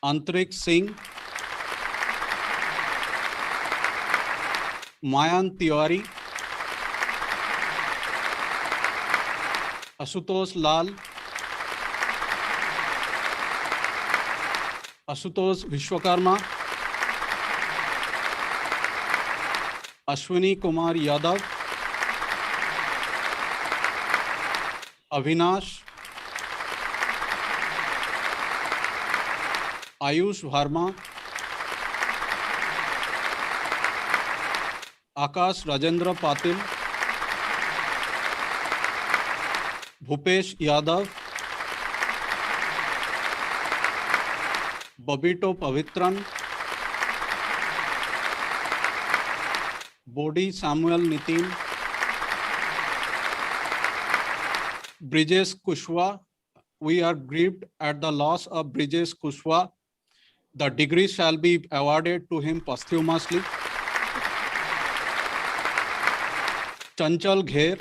Antrik Singh, Mayan Tiwari, Asutosh Lal, Asutosh Vishwakarma, Ashwini Kumar Yadav, Avinash, Ayush Verma, Akash Rajendra Patil, Bhupesh Yadav, Babito Pavitran, Bodhi Samuel Nitin, Brijesh Kushwa. We are grieved at the loss of Brijesh Kushwa. The degree shall be awarded to him posthumously. Chanchal Gher,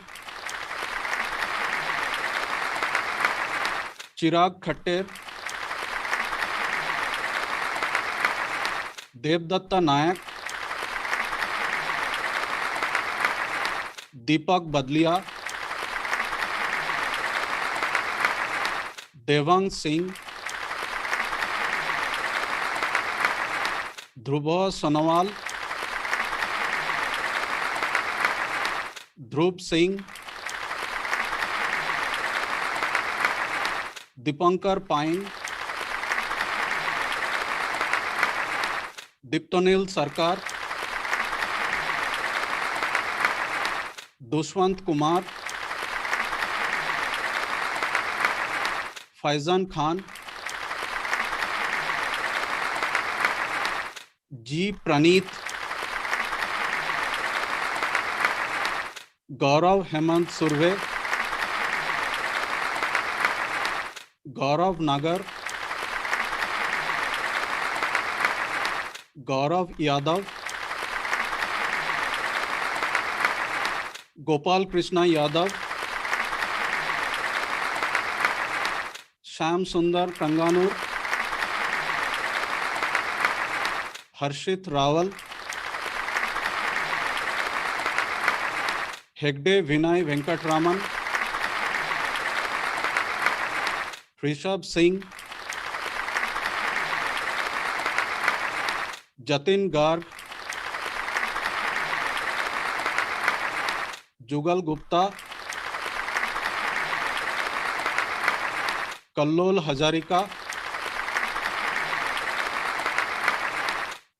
Chirag Khatter, Devdatta Nayak, Deepak Badliya, Devang Singh, Dhruva Sonowal, Dhruv Singh, Dipankar Pain, Diptonil Sarkar, Dushwant Kumar, Faizan Khan, जी प्रणीत, गौरव हेमंत सुर्वे, गौरव नागर, गौरव यादव, गोपाल कृष्णा यादव, श्याम सुंदर कंगानूर, हर्षित रावल, हेगडे विनय वेंकटरामन, ऋषभ सिंह, जतिन गार्ग, जुगल गुप्ता, कल्लोल हजारिका,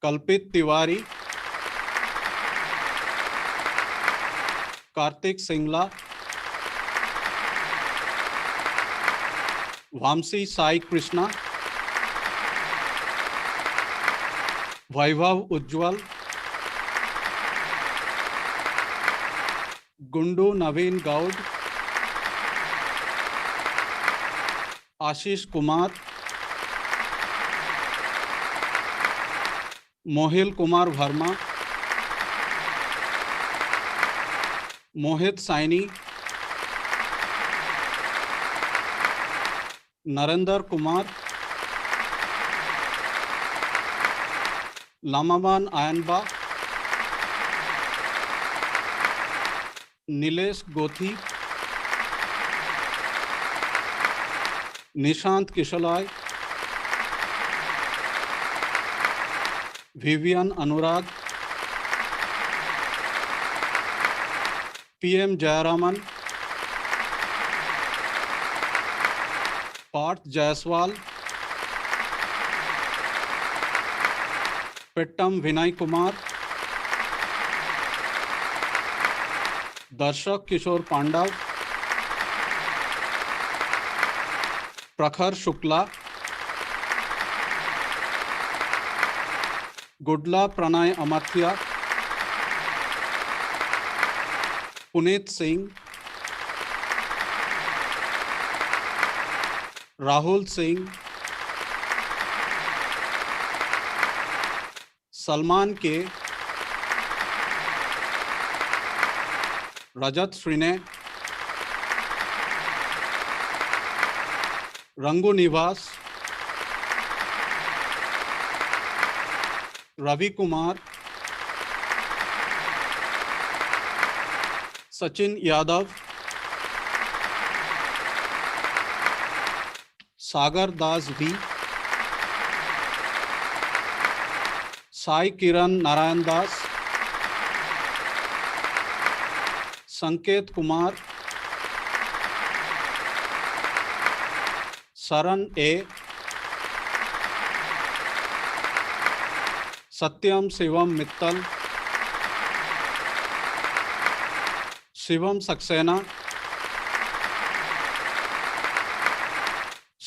कल्पित तिवारी, कार्तिक सिंगला, वामसी साई कृष्णा, वैभव उज्ज्वल, गुंडू नवीन गौड, आशीष कुमार, मोहिल कुमार वर्मा, मोहित Saini, Narendra Kumar, लामावान आयनबा, Nilesh गोथी, Nishant किशोलाय, Vivian अनुराग, PM Jayaraman, Partha Jaiswal, पेट्टम Vinay Kumar, दर्शक किशोर पांडव, प्रखर शुक्ला, गुडला प्रणय अमर्त्या, पुनीत सिंह, राहुल सिंह, सलमान के, रजत श्रीने, रंगू निवास, रवि कुमार, सचिन यादव, सागर दास भी, साई किरण नारायण दास, संकेत कुमार, शरण ए, सत्यम शिवम मित्तल, शिवम सक्सेना,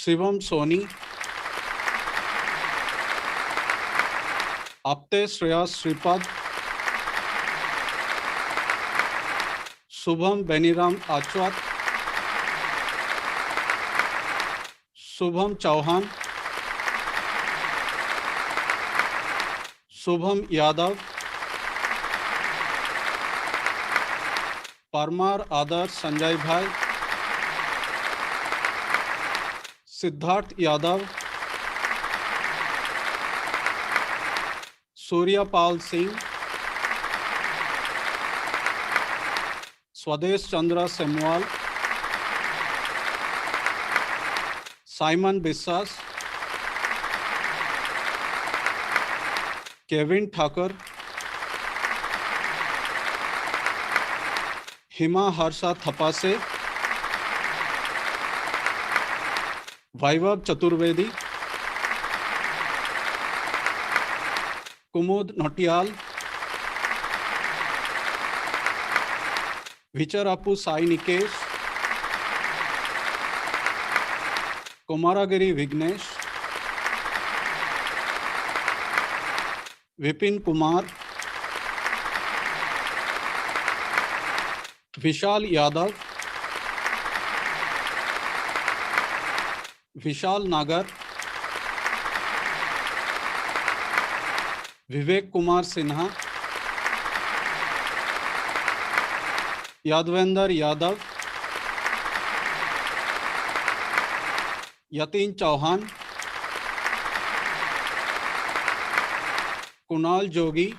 शिवम सोनी, अपते श्रेयस श्रीपद, शुभम बेनीराम आचवात, शुभम चौहान, शुभम यादव, परमार आदर्श संजय भाई, Siddharth Yadav, Suryapal Singh, Swadesh Chandra Semwal, Simon Biswas, Kevin Thakur, Hima Harsha Thapase, Vaibhav Chaturvedi, Kumud Nautiyal, Vicharapu Sai Nikesh, Kumaragiri Vighnesh, Vipin Kumar, Vishal Yadav, Vishal Nagar, Vivek Kumar Sinha, Yadvendra Yadav, Yatin Chauhan, Kunal Jogi,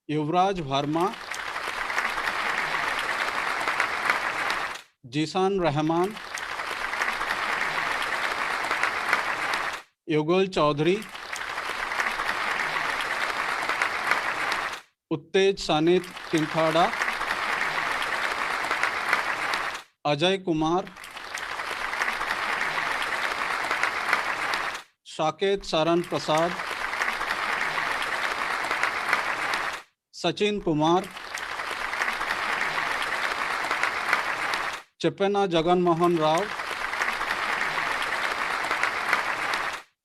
Yuvraj Verma, Jisan Rahman, Yugol Chaudhary, Uttej Sanit Kinthada, Ajay Kumar, Shaket Saran Prasad, Sachin Kumar, Chepena Jagan Mohan Rao,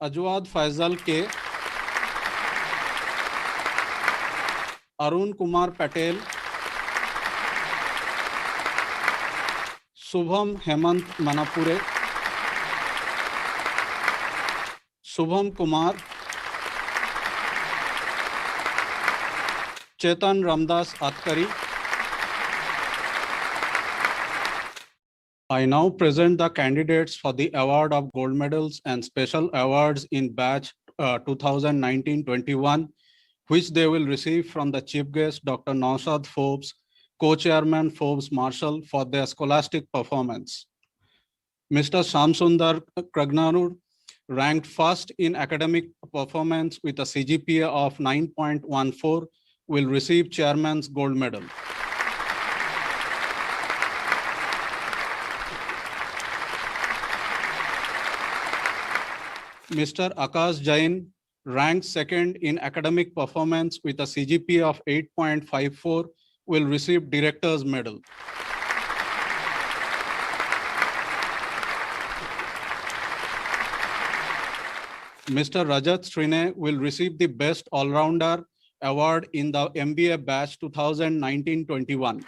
Ajwad Faisal K, Arun Kumar Patel, Subham Hemant Manapure, Subham Kumar, Chetan Ramdas Atkari. I now present the candidates for the award of gold medals and special awards in batch 2019-21, which they will receive from the chief guest, Dr. Naushad Forbes, co-chairman Forbes Marshall, for their scholastic performance. Mr. Shamsundar Kragnarur ranked first in academic performance with a CGPA of 9.14, will receive chairman's gold medal. Mr. Akash Jain ranked second in academic performance with a CGPA of 8.54, will receive director's medal. Mr. Rajat Srine will receive the Best All-Rounder Award in the MBA batch 2019-21.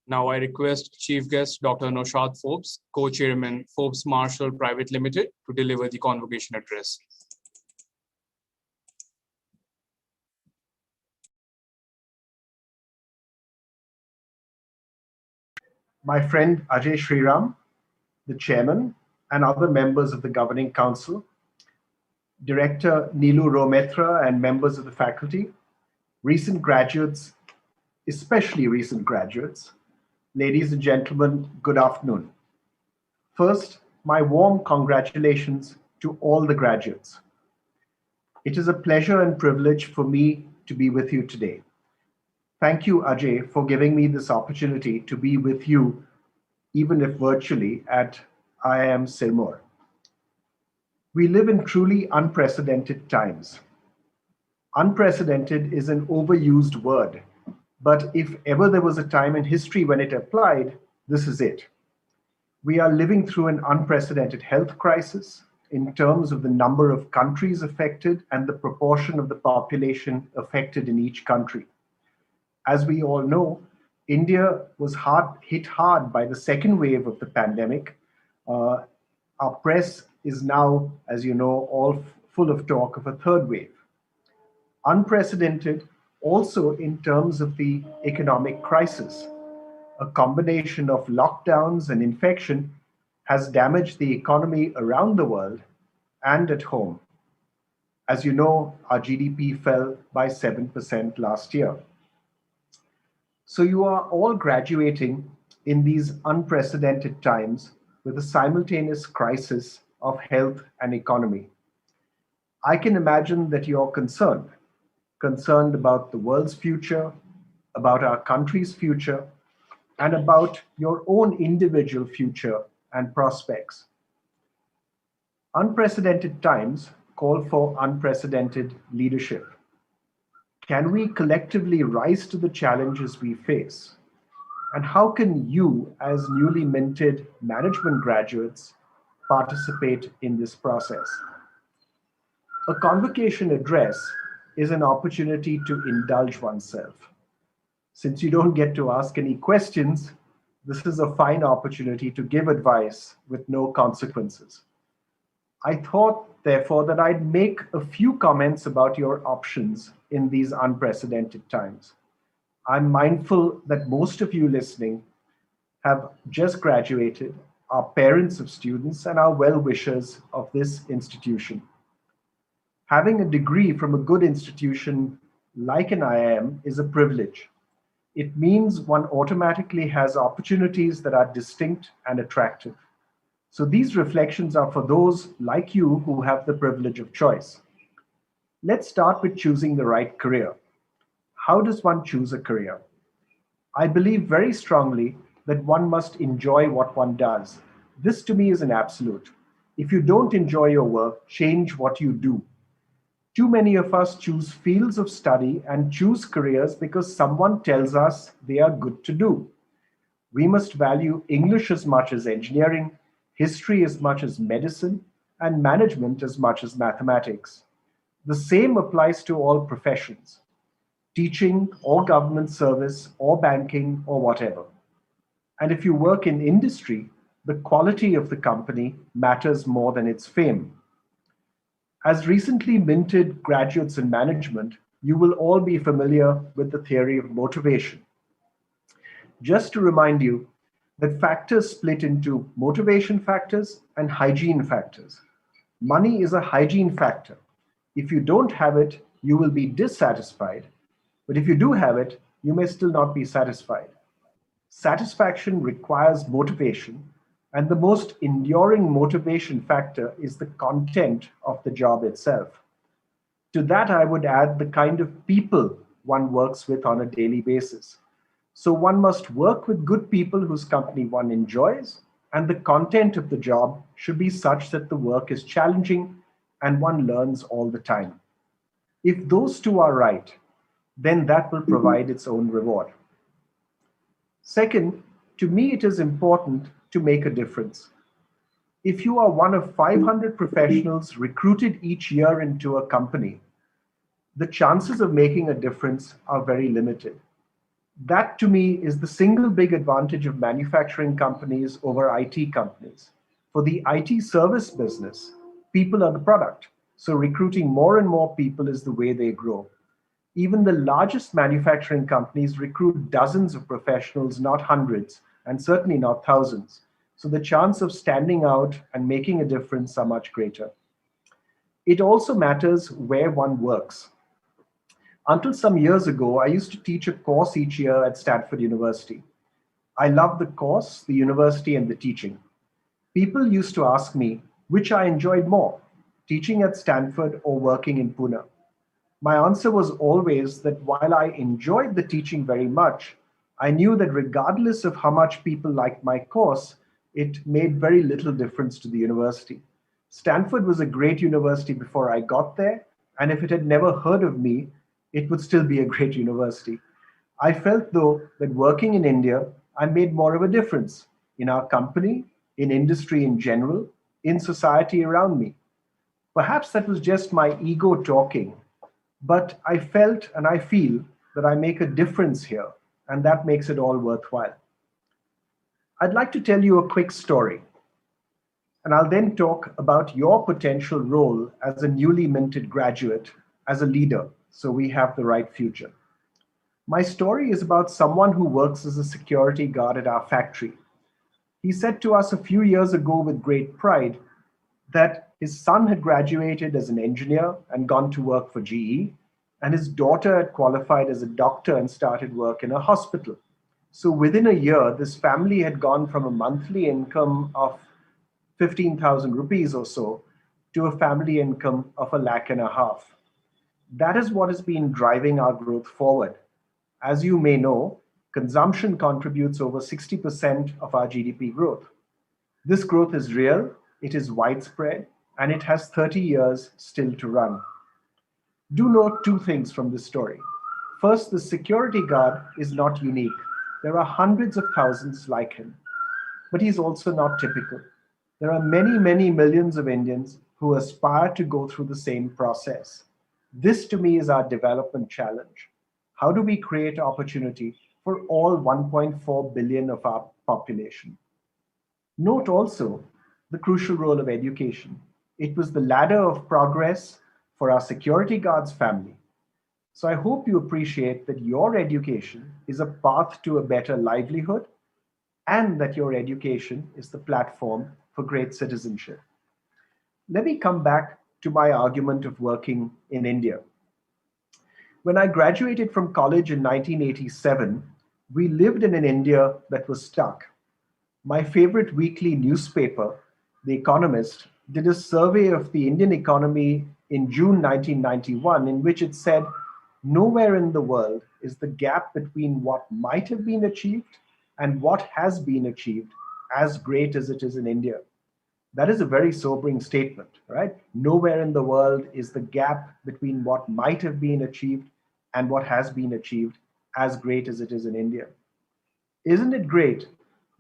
Now I request Chief Guest Dr. Naushad Forbes, Co-Chairman Forbes Marshall Private Limited, to deliver the convocation address. My friend Ajay Shriram, the Chairman, and other members of the Governing Council, Director Neelu Rohmetra and members of the faculty, recent graduates, especially recent graduates, ladies and gentlemen, good afternoon. First, my warm congratulations to all the graduates. It is a pleasure and privilege for me to be with you today. Thank you, Ajay, for giving me this opportunity to be with you, even if virtually, at IIM Sirmaur. We live in truly unprecedented times. Unprecedented is an overused word, but if ever there was a time in history when it applied, this is it. We are living through an unprecedented health crisis in terms of the number of countries affected and the proportion of the population affected in each country. As we all know, India was hit hard by the second wave of the pandemic. Our press is now, as you know, all full of talk of a third wave. Unprecedented also in terms of the economic crisis. A combination of lockdowns and infection has damaged the economy around the world and at home. As you know, our GDP fell by 7% last year. So you are all graduating in these unprecedented times with a simultaneous crisis of health and economy. I can imagine that you're concerned about the world's future, about our country's future, and about your own individual future and prospects. Unprecedented times call for unprecedented leadership. Can we collectively rise to the challenges we face? And how can you, as newly minted management graduates, participate in this process? A convocation address is an opportunity to indulge oneself. Since you don't get to ask any questions, this is a fine opportunity to give advice with no consequences. I thought, therefore, that I'd make a few comments about your options in these unprecedented times. I'm mindful that most of you listening have just graduated, are parents of students, and are well-wishers of this institution. Having a degree from a good institution like an IIM is a privilege. It means one automatically has opportunities that are distinct and attractive. So these reflections are for those like you who have the privilege of choice. Let's start with choosing the right career. How does one choose a career? I believe very strongly that one must enjoy what one does. This to me is an absolute. If you don't enjoy your work, change what you do. Too many of us choose fields of study and choose careers because someone tells us they are good to do. We must value English as much as engineering, history as much as medicine, and management as much as mathematics. The same applies to all professions, teaching or government service or banking or whatever. And if you work in industry, the quality of the company matters more than its fame. As recently minted graduates in management, you will all be familiar with the theory of motivation. Just to remind you that factors split into motivation factors and hygiene factors. Money is a hygiene factor. If you don't have it, you will be dissatisfied. But if you do have it, you may still not be satisfied. Satisfaction requires motivation, and the most enduring motivation factor is the content of the job itself. To that, I would add the kind of people one works with on a daily basis. So one must work with good people whose company one enjoys, and the content of the job should be such that the work is challenging and one learns all the time. If those two are right, then that will provide its own reward. Second, to me, it is important to make a difference. If you are one of 500 professionals recruited each year into a company, the chances of making a difference are very limited. That, to me, is the single big advantage of manufacturing companies over IT companies. For the IT service business, people are the product. So recruiting more and more people is the way they grow. Even the largest manufacturing companies recruit dozens of professionals, not hundreds, and certainly not thousands. So the chance of standing out and making a difference are much greater. It also matters where one works. Until some years ago, I used to teach a course each year at Stanford University. I loved the course, the university, and the teaching. People used to ask me which I enjoyed more, teaching at Stanford or working in Pune. My answer was always that while I enjoyed the teaching very much, I knew that regardless of how much people liked my course, it made very little difference to the university. Stanford was a great university before I got there, and if it had never heard of me, it would still be a great university. I felt, though, that working in India, I made more of a difference in our company, in industry in general, in society around me. Perhaps that was just my ego talking, but I felt and I feel that I make a difference here, and that makes it all worthwhile. I'd like to tell you a quick story, and I'll then talk about your potential role as a newly minted graduate, as a leader, so we have the right future. My story is about someone who works as a security guard at our factory. He said to us a few years ago with great pride that his son had graduated as an engineer and gone to work for GE, and his daughter had qualified as a doctor and started work in a hospital. So within a year, this family had gone from a monthly income of 15,000 rupees or so to a family income of $1.5 lakh. That is what has been driving our growth forward. As you may know, consumption contributes over 60% of our GDP growth. This growth is real, it is widespread, and it has 30 years still to run. Do note two things from this story. First, the security guard is not unique. There are hundreds of thousands like him. But he's also not typical. There are many, many millions of Indians who aspire to go through the same process. This, to me, is our development challenge. How do we create opportunity for all 1.4 billion of our population? Note also the crucial role of education. It was the ladder of progress for our security guards family. So I hope you appreciate that your education is a path to a better livelihood, and that your education is the platform for great citizenship. Let me come back to my argument of working in India. When I graduated from college in 1987, we lived in an India that was stuck. My favorite weekly newspaper, The Economist, did a survey of the Indian economy in June 1991, in which it said, nowhere in the world is the gap between what might have been achieved and what has been achieved as great as it is in India. That is a very sobering statement, right? Nowhere in the world is the gap between what might have been achieved and what has been achieved as great as it is in India. Isn't it great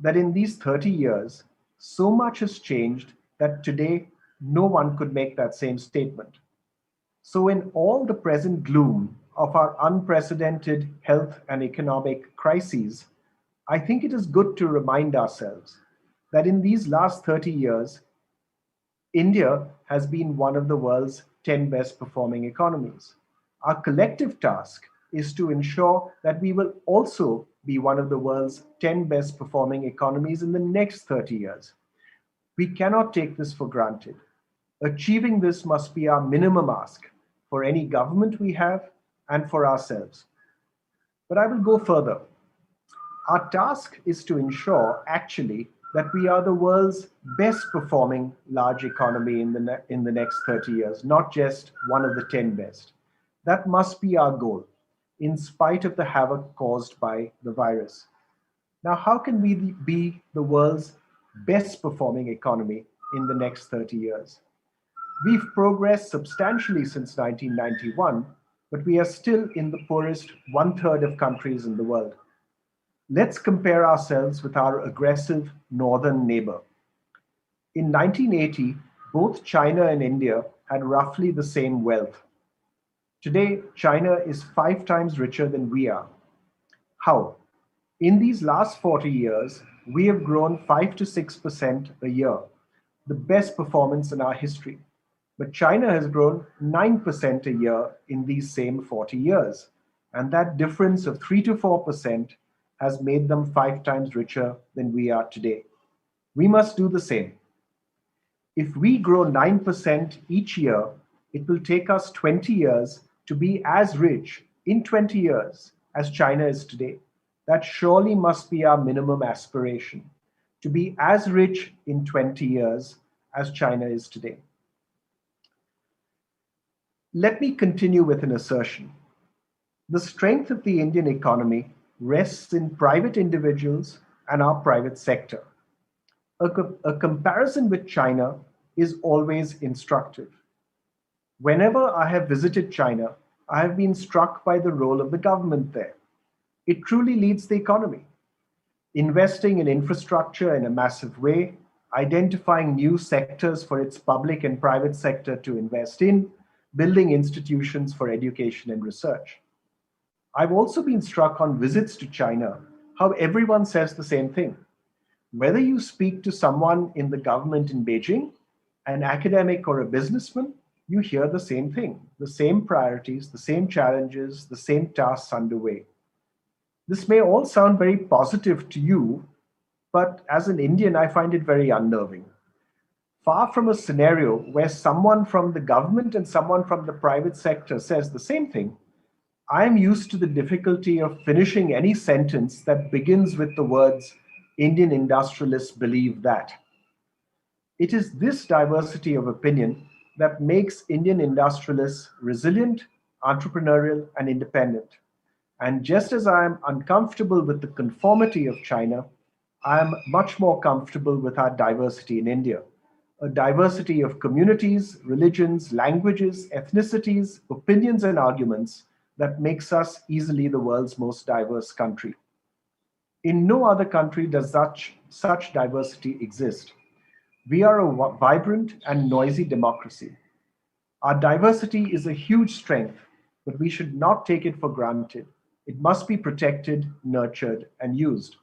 that in these 30 years, so much has changed that today no one could make that same statement? So in all the present gloom of our unprecedented health and economic crises, I think it is good to remind ourselves that in these last 30 years, India has been one of the world's 10 best performing economies. Our collective task is to ensure that we will also be one of the world's 10 best performing economies in the next 30 years. We cannot take this for granted. Achieving this must be our minimum ask for any government we have and for ourselves. But I will go further. Our task is to ensure actually that we are the world's best performing large economy in the next 30 years, not just one of the 10 best. That must be our goal, in spite of the havoc caused by the virus. Now, how can we be the world's best performing economy in the next 30 years? We've progressed substantially since 1991, but we are still in the poorest 1/3 of countries in the world. Let's compare ourselves with our aggressive northern neighbor. In 1980, both China and India had roughly the same wealth. Today, China is 5 times richer than we are. How? In these last 40 years, we have grown 5 to 6% a year, the best performance in our history. But China has grown 9% a year in these same 40 years. And that difference of 3 to 4% has made them 5 times richer than we are today. We must do the same. If we grow 9% each year, it will take us 20 years to be as rich in 20 years as China is today. That surely must be our minimum aspiration, to be as rich in 20 years as China is today. Let me continue with an assertion. The strength of the Indian economy rests in private individuals and our private sector. A comparison with China is always instructive. Whenever I have visited China, I have been struck by the role of the government there. It truly leads the economy, investing in infrastructure in a massive way, identifying new sectors for its public and private sector to invest in, building institutions for education and research. I've also been struck on visits to China, how everyone says the same thing. Whether you speak to someone in the government in Beijing, an academic or a businessman, you hear the same thing, the same priorities, the same challenges, the same tasks underway. This may all sound very positive to you, but as an Indian, I find it very unnerving. Far from a scenario where someone from the government and someone from the private sector says the same thing, I am used to the difficulty of finishing any sentence that begins with the words, Indian industrialists believe that. It is this diversity of opinion that makes Indian industrialists resilient, entrepreneurial, and independent. And just as I am uncomfortable with the conformity of China, I am much more comfortable with our diversity in India. A diversity of communities, religions, languages, ethnicities, opinions, and arguments that makes us easily the world's most diverse country. In no other country does such diversity exist. We are a vibrant and noisy democracy. Our diversity is a huge strength, but we should not take it for granted. It must be protected, nurtured, and used.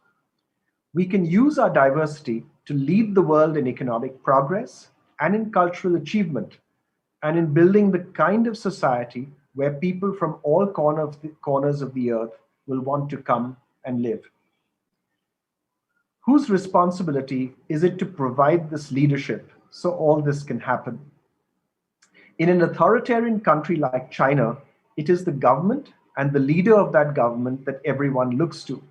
We can use our diversity to lead the world in economic progress and in cultural achievement, and in building the kind of society where people from all corners of the earth will want to come and live. Whose responsibility is it to provide this leadership so all this can happen? In an authoritarian country like China, it is the government and the leader of that government that everyone looks to.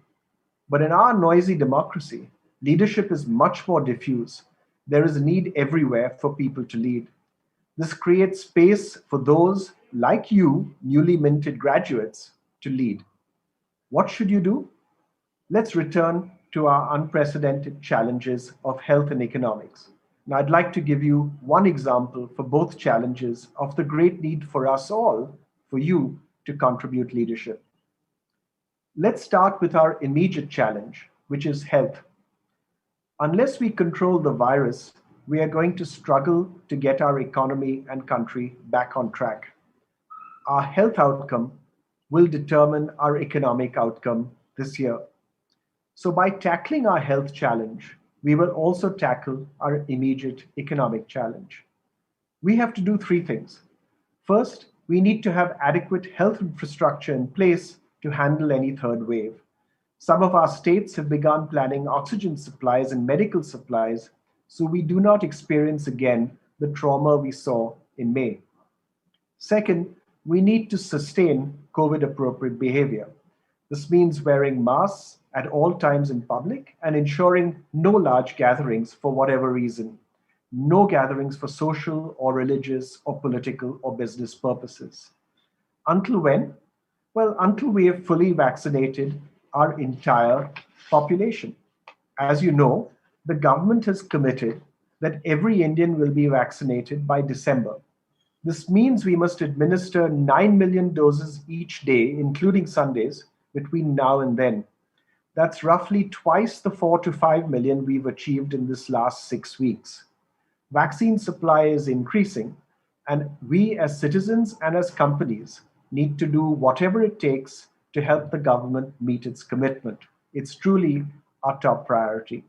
But in our noisy democracy, leadership is much more diffuse. There is a need everywhere for people to lead. This creates space for those like you, newly minted graduates, to lead. What should you do? Let's return to our unprecedented challenges of health and economics. Now, I'd like to give you one example for both challenges of the great need for us all, for you, to contribute leadership. Let's start with our immediate challenge, which is health. Unless we control the virus, we are going to struggle to get our economy and country back on track. Our health outcome will determine our economic outcome this year. So by tackling our health challenge, we will also tackle our immediate economic challenge. We have to do three things. First, we need to have adequate health infrastructure in place to handle any third wave. Some of our states have begun planning oxygen supplies and medical supplies, so we do not experience again the trauma we saw in May. Second, we need to sustain COVID-appropriate behavior. This means wearing masks at all times in public and ensuring no large gatherings for whatever reason. No gatherings for social or religious or political or business purposes. Until when? Well, until we have fully vaccinated our entire population. As you know, the government has committed that every Indian will be vaccinated by December. This means we must administer 9 million doses each day, including Sundays, between now and then. That's roughly twice the 4 to 5 million we've achieved in this last 6 weeks. Vaccine supply is increasing, and we as citizens and as companies need to do whatever it takes to help the government meet its commitment. It's truly our top priority.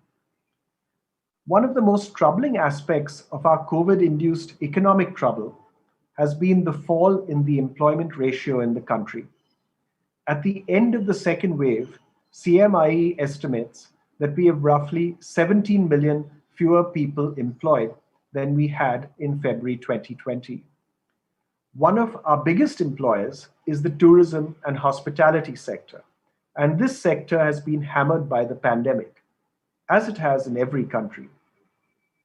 One of the most troubling aspects of our COVID-induced economic trouble has been the fall in the employment ratio in the country. At the end of the second wave, CMIE estimates that we have roughly 17 million fewer people employed than we had in February 2020. One of our biggest employers is the tourism and hospitality sector, and this sector has been hammered by the pandemic, as it has in every country.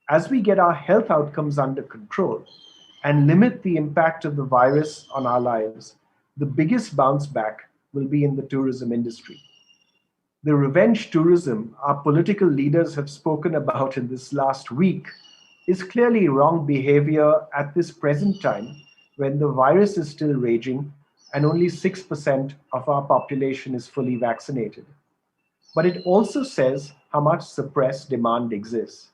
As we get our health outcomes under control and limit the impact of the virus on our lives, the biggest bounce back will be in the tourism industry. The revenge tourism our political leaders have spoken about in this last week is clearly wrong behavior at this present time when the virus is still raging and only 6% of our population is fully vaccinated. But it also says how much suppressed demand exists.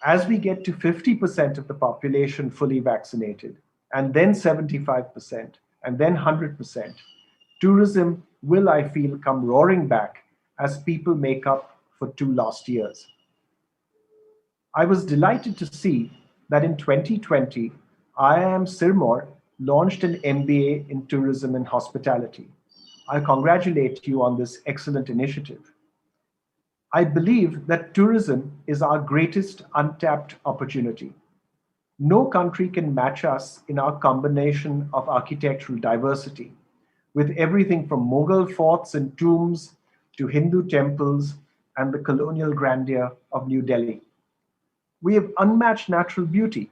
As we get to 50% of the population fully vaccinated, and then 75%, and then 100%, tourism will, I feel, come roaring back as people make up for 2 lost years. I was delighted to see that in 2020, IIM Sirmaur launched an MBA in tourism and hospitality. I congratulate you on this excellent initiative. I believe that tourism is our greatest untapped opportunity. No country can match us in our combination of architectural diversity, with everything from Mughal forts and tombs to Hindu temples and the colonial grandeur of New Delhi. We have unmatched natural beauty,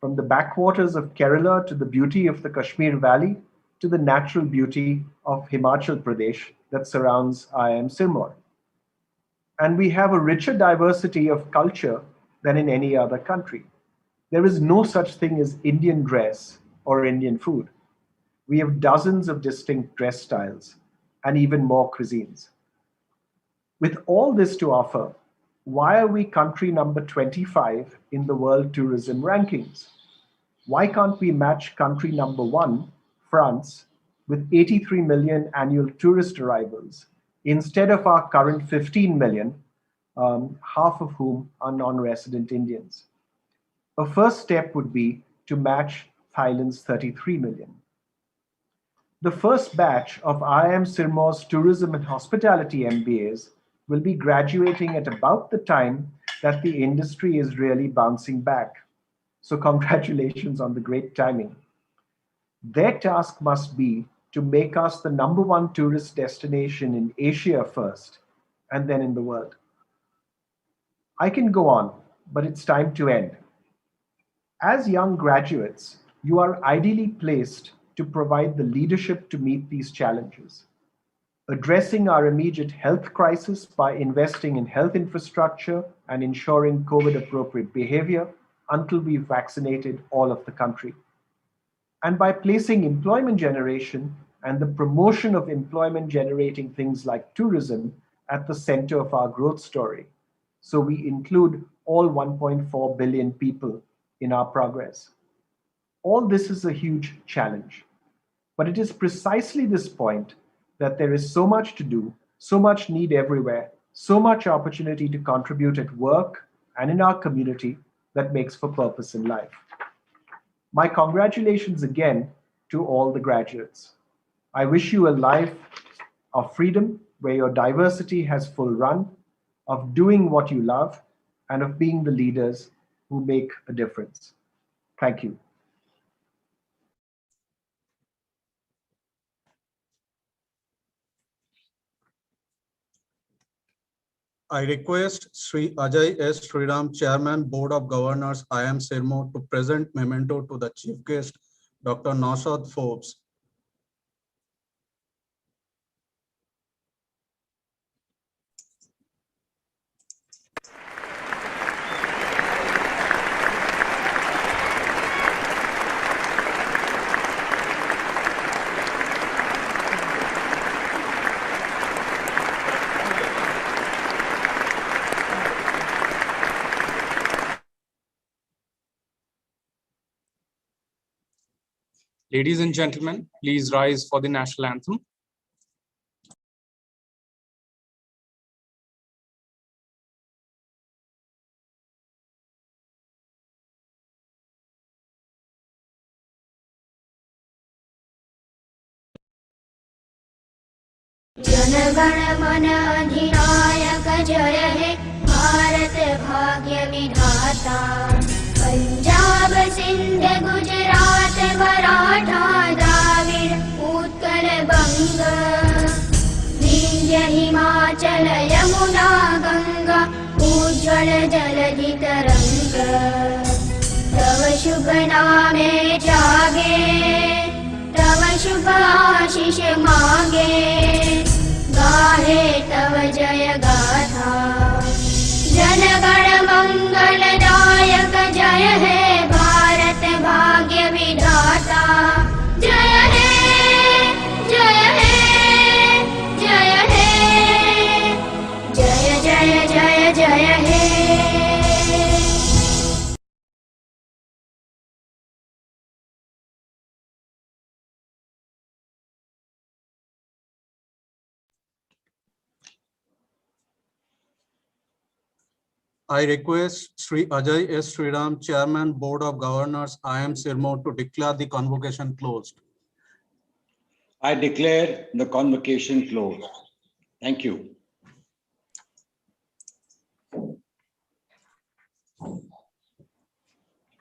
from the backwaters of Kerala to the beauty of the Kashmir Valley to the natural beauty of Himachal Pradesh that surrounds IIM Sirmaur. And we have a richer diversity of culture than in any other country. There is no such thing as Indian dress or Indian food. We have dozens of distinct dress styles and even more cuisines. With all this to offer, why are we country number 25 in the World Tourism Rankings? Why can't we match country number 1, France, with 83 million annual tourist arrivals instead of our current 15 million, half of whom are non-resident Indians? A first step would be to match Thailand's 33 million. The first batch of IIM Sirmaur's Tourism and Hospitality MBAs will be graduating at about the time that the industry is really bouncing back. So congratulations on the great timing. Their task must be to make us the #1 tourist destination in Asia first, and then in the world. I can go on, but it's time to end. As young graduates, you are ideally placed to provide the leadership to meet these challenges. Addressing our immediate health crisis by investing in health infrastructure and ensuring COVID-appropriate behavior until we've vaccinated all of the country. And by placing employment generation and the promotion of employment generating things like tourism at the center of our growth story, so we include all 1.4 billion people in our progress. All this is a huge challenge, but it is precisely this point that there is so much to do, so much need everywhere, so much opportunity to contribute at work and in our community that makes for purpose in life. My congratulations again to all the graduates. I wish you a life of freedom where your diversity has full run, of doing what you love, and of being the leaders who make a difference. Thank you. I request Shri Ajay S. Shriram, Chairman, Board of Governors, IIM Sirmaur, to present memento to the Chief Guest, Dr. Naushad Forbes. Ladies and gentlemen, please rise for the national anthem. जनगण मन अधिनायक जय हे भारत भाग्य विधाता पंजाब सिंध गुजरात मराठा द्राविड़ उत्कल बंग विंध्य हिमाचल यमुना गंगा उज्ज्वल जलधि तरंग तव शुभ नामे जागे तव शुभ आशीष मांगे गाहे तव जय गाथा जनगण मंगलदायक जय हे भारत भाग्य विधाता जय हे जय हे जय हे जय जय जय जय हे। I request Shri Ajay S. Shriram, Chairman, Board of Governors, IIM Sirmaur, to declare the convocation closed. I declare the convocation closed. Thank you.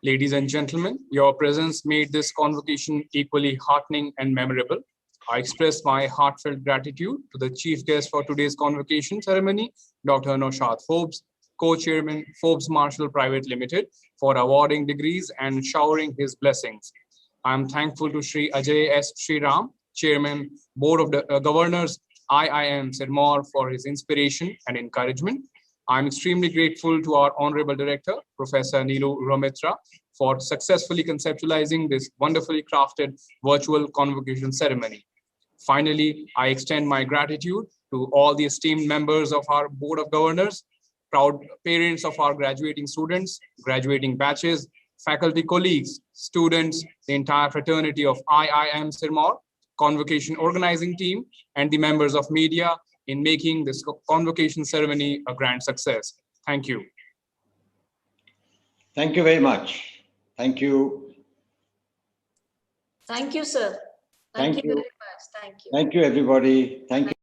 Ladies and gentlemen, your presence made this convocation equally heartening and memorable. I express my heartfelt gratitude to the chief guest for today's convocation ceremony, Dr. Naushad Forbes, Co-Chairman, Forbes Marshall Private Limited, for awarding degrees and showering his blessings. I am thankful to Shri Ajay S. Shriram, Chairman, Board of Governors, IIM Sirmaur, for his inspiration and encouragement. I'm extremely grateful to our Honorable Director, Professor Neelu, Rohmetra, for successfully conceptualizing this wonderfully crafted virtual convocation ceremony. Finally, I extend my gratitude to all the esteemed members of our Board of Governors, proud parents of our graduating students, graduating batches, faculty colleagues, students, the entire fraternity of IIM Sirmaur, convocation organizing team, and the members of media in making this convocation ceremony a grand success. Thank you. Thank you very much. Thank you. Thank you, sir. Thank Thank you you. very much. Thank you. Thank you, everybody. Thank you.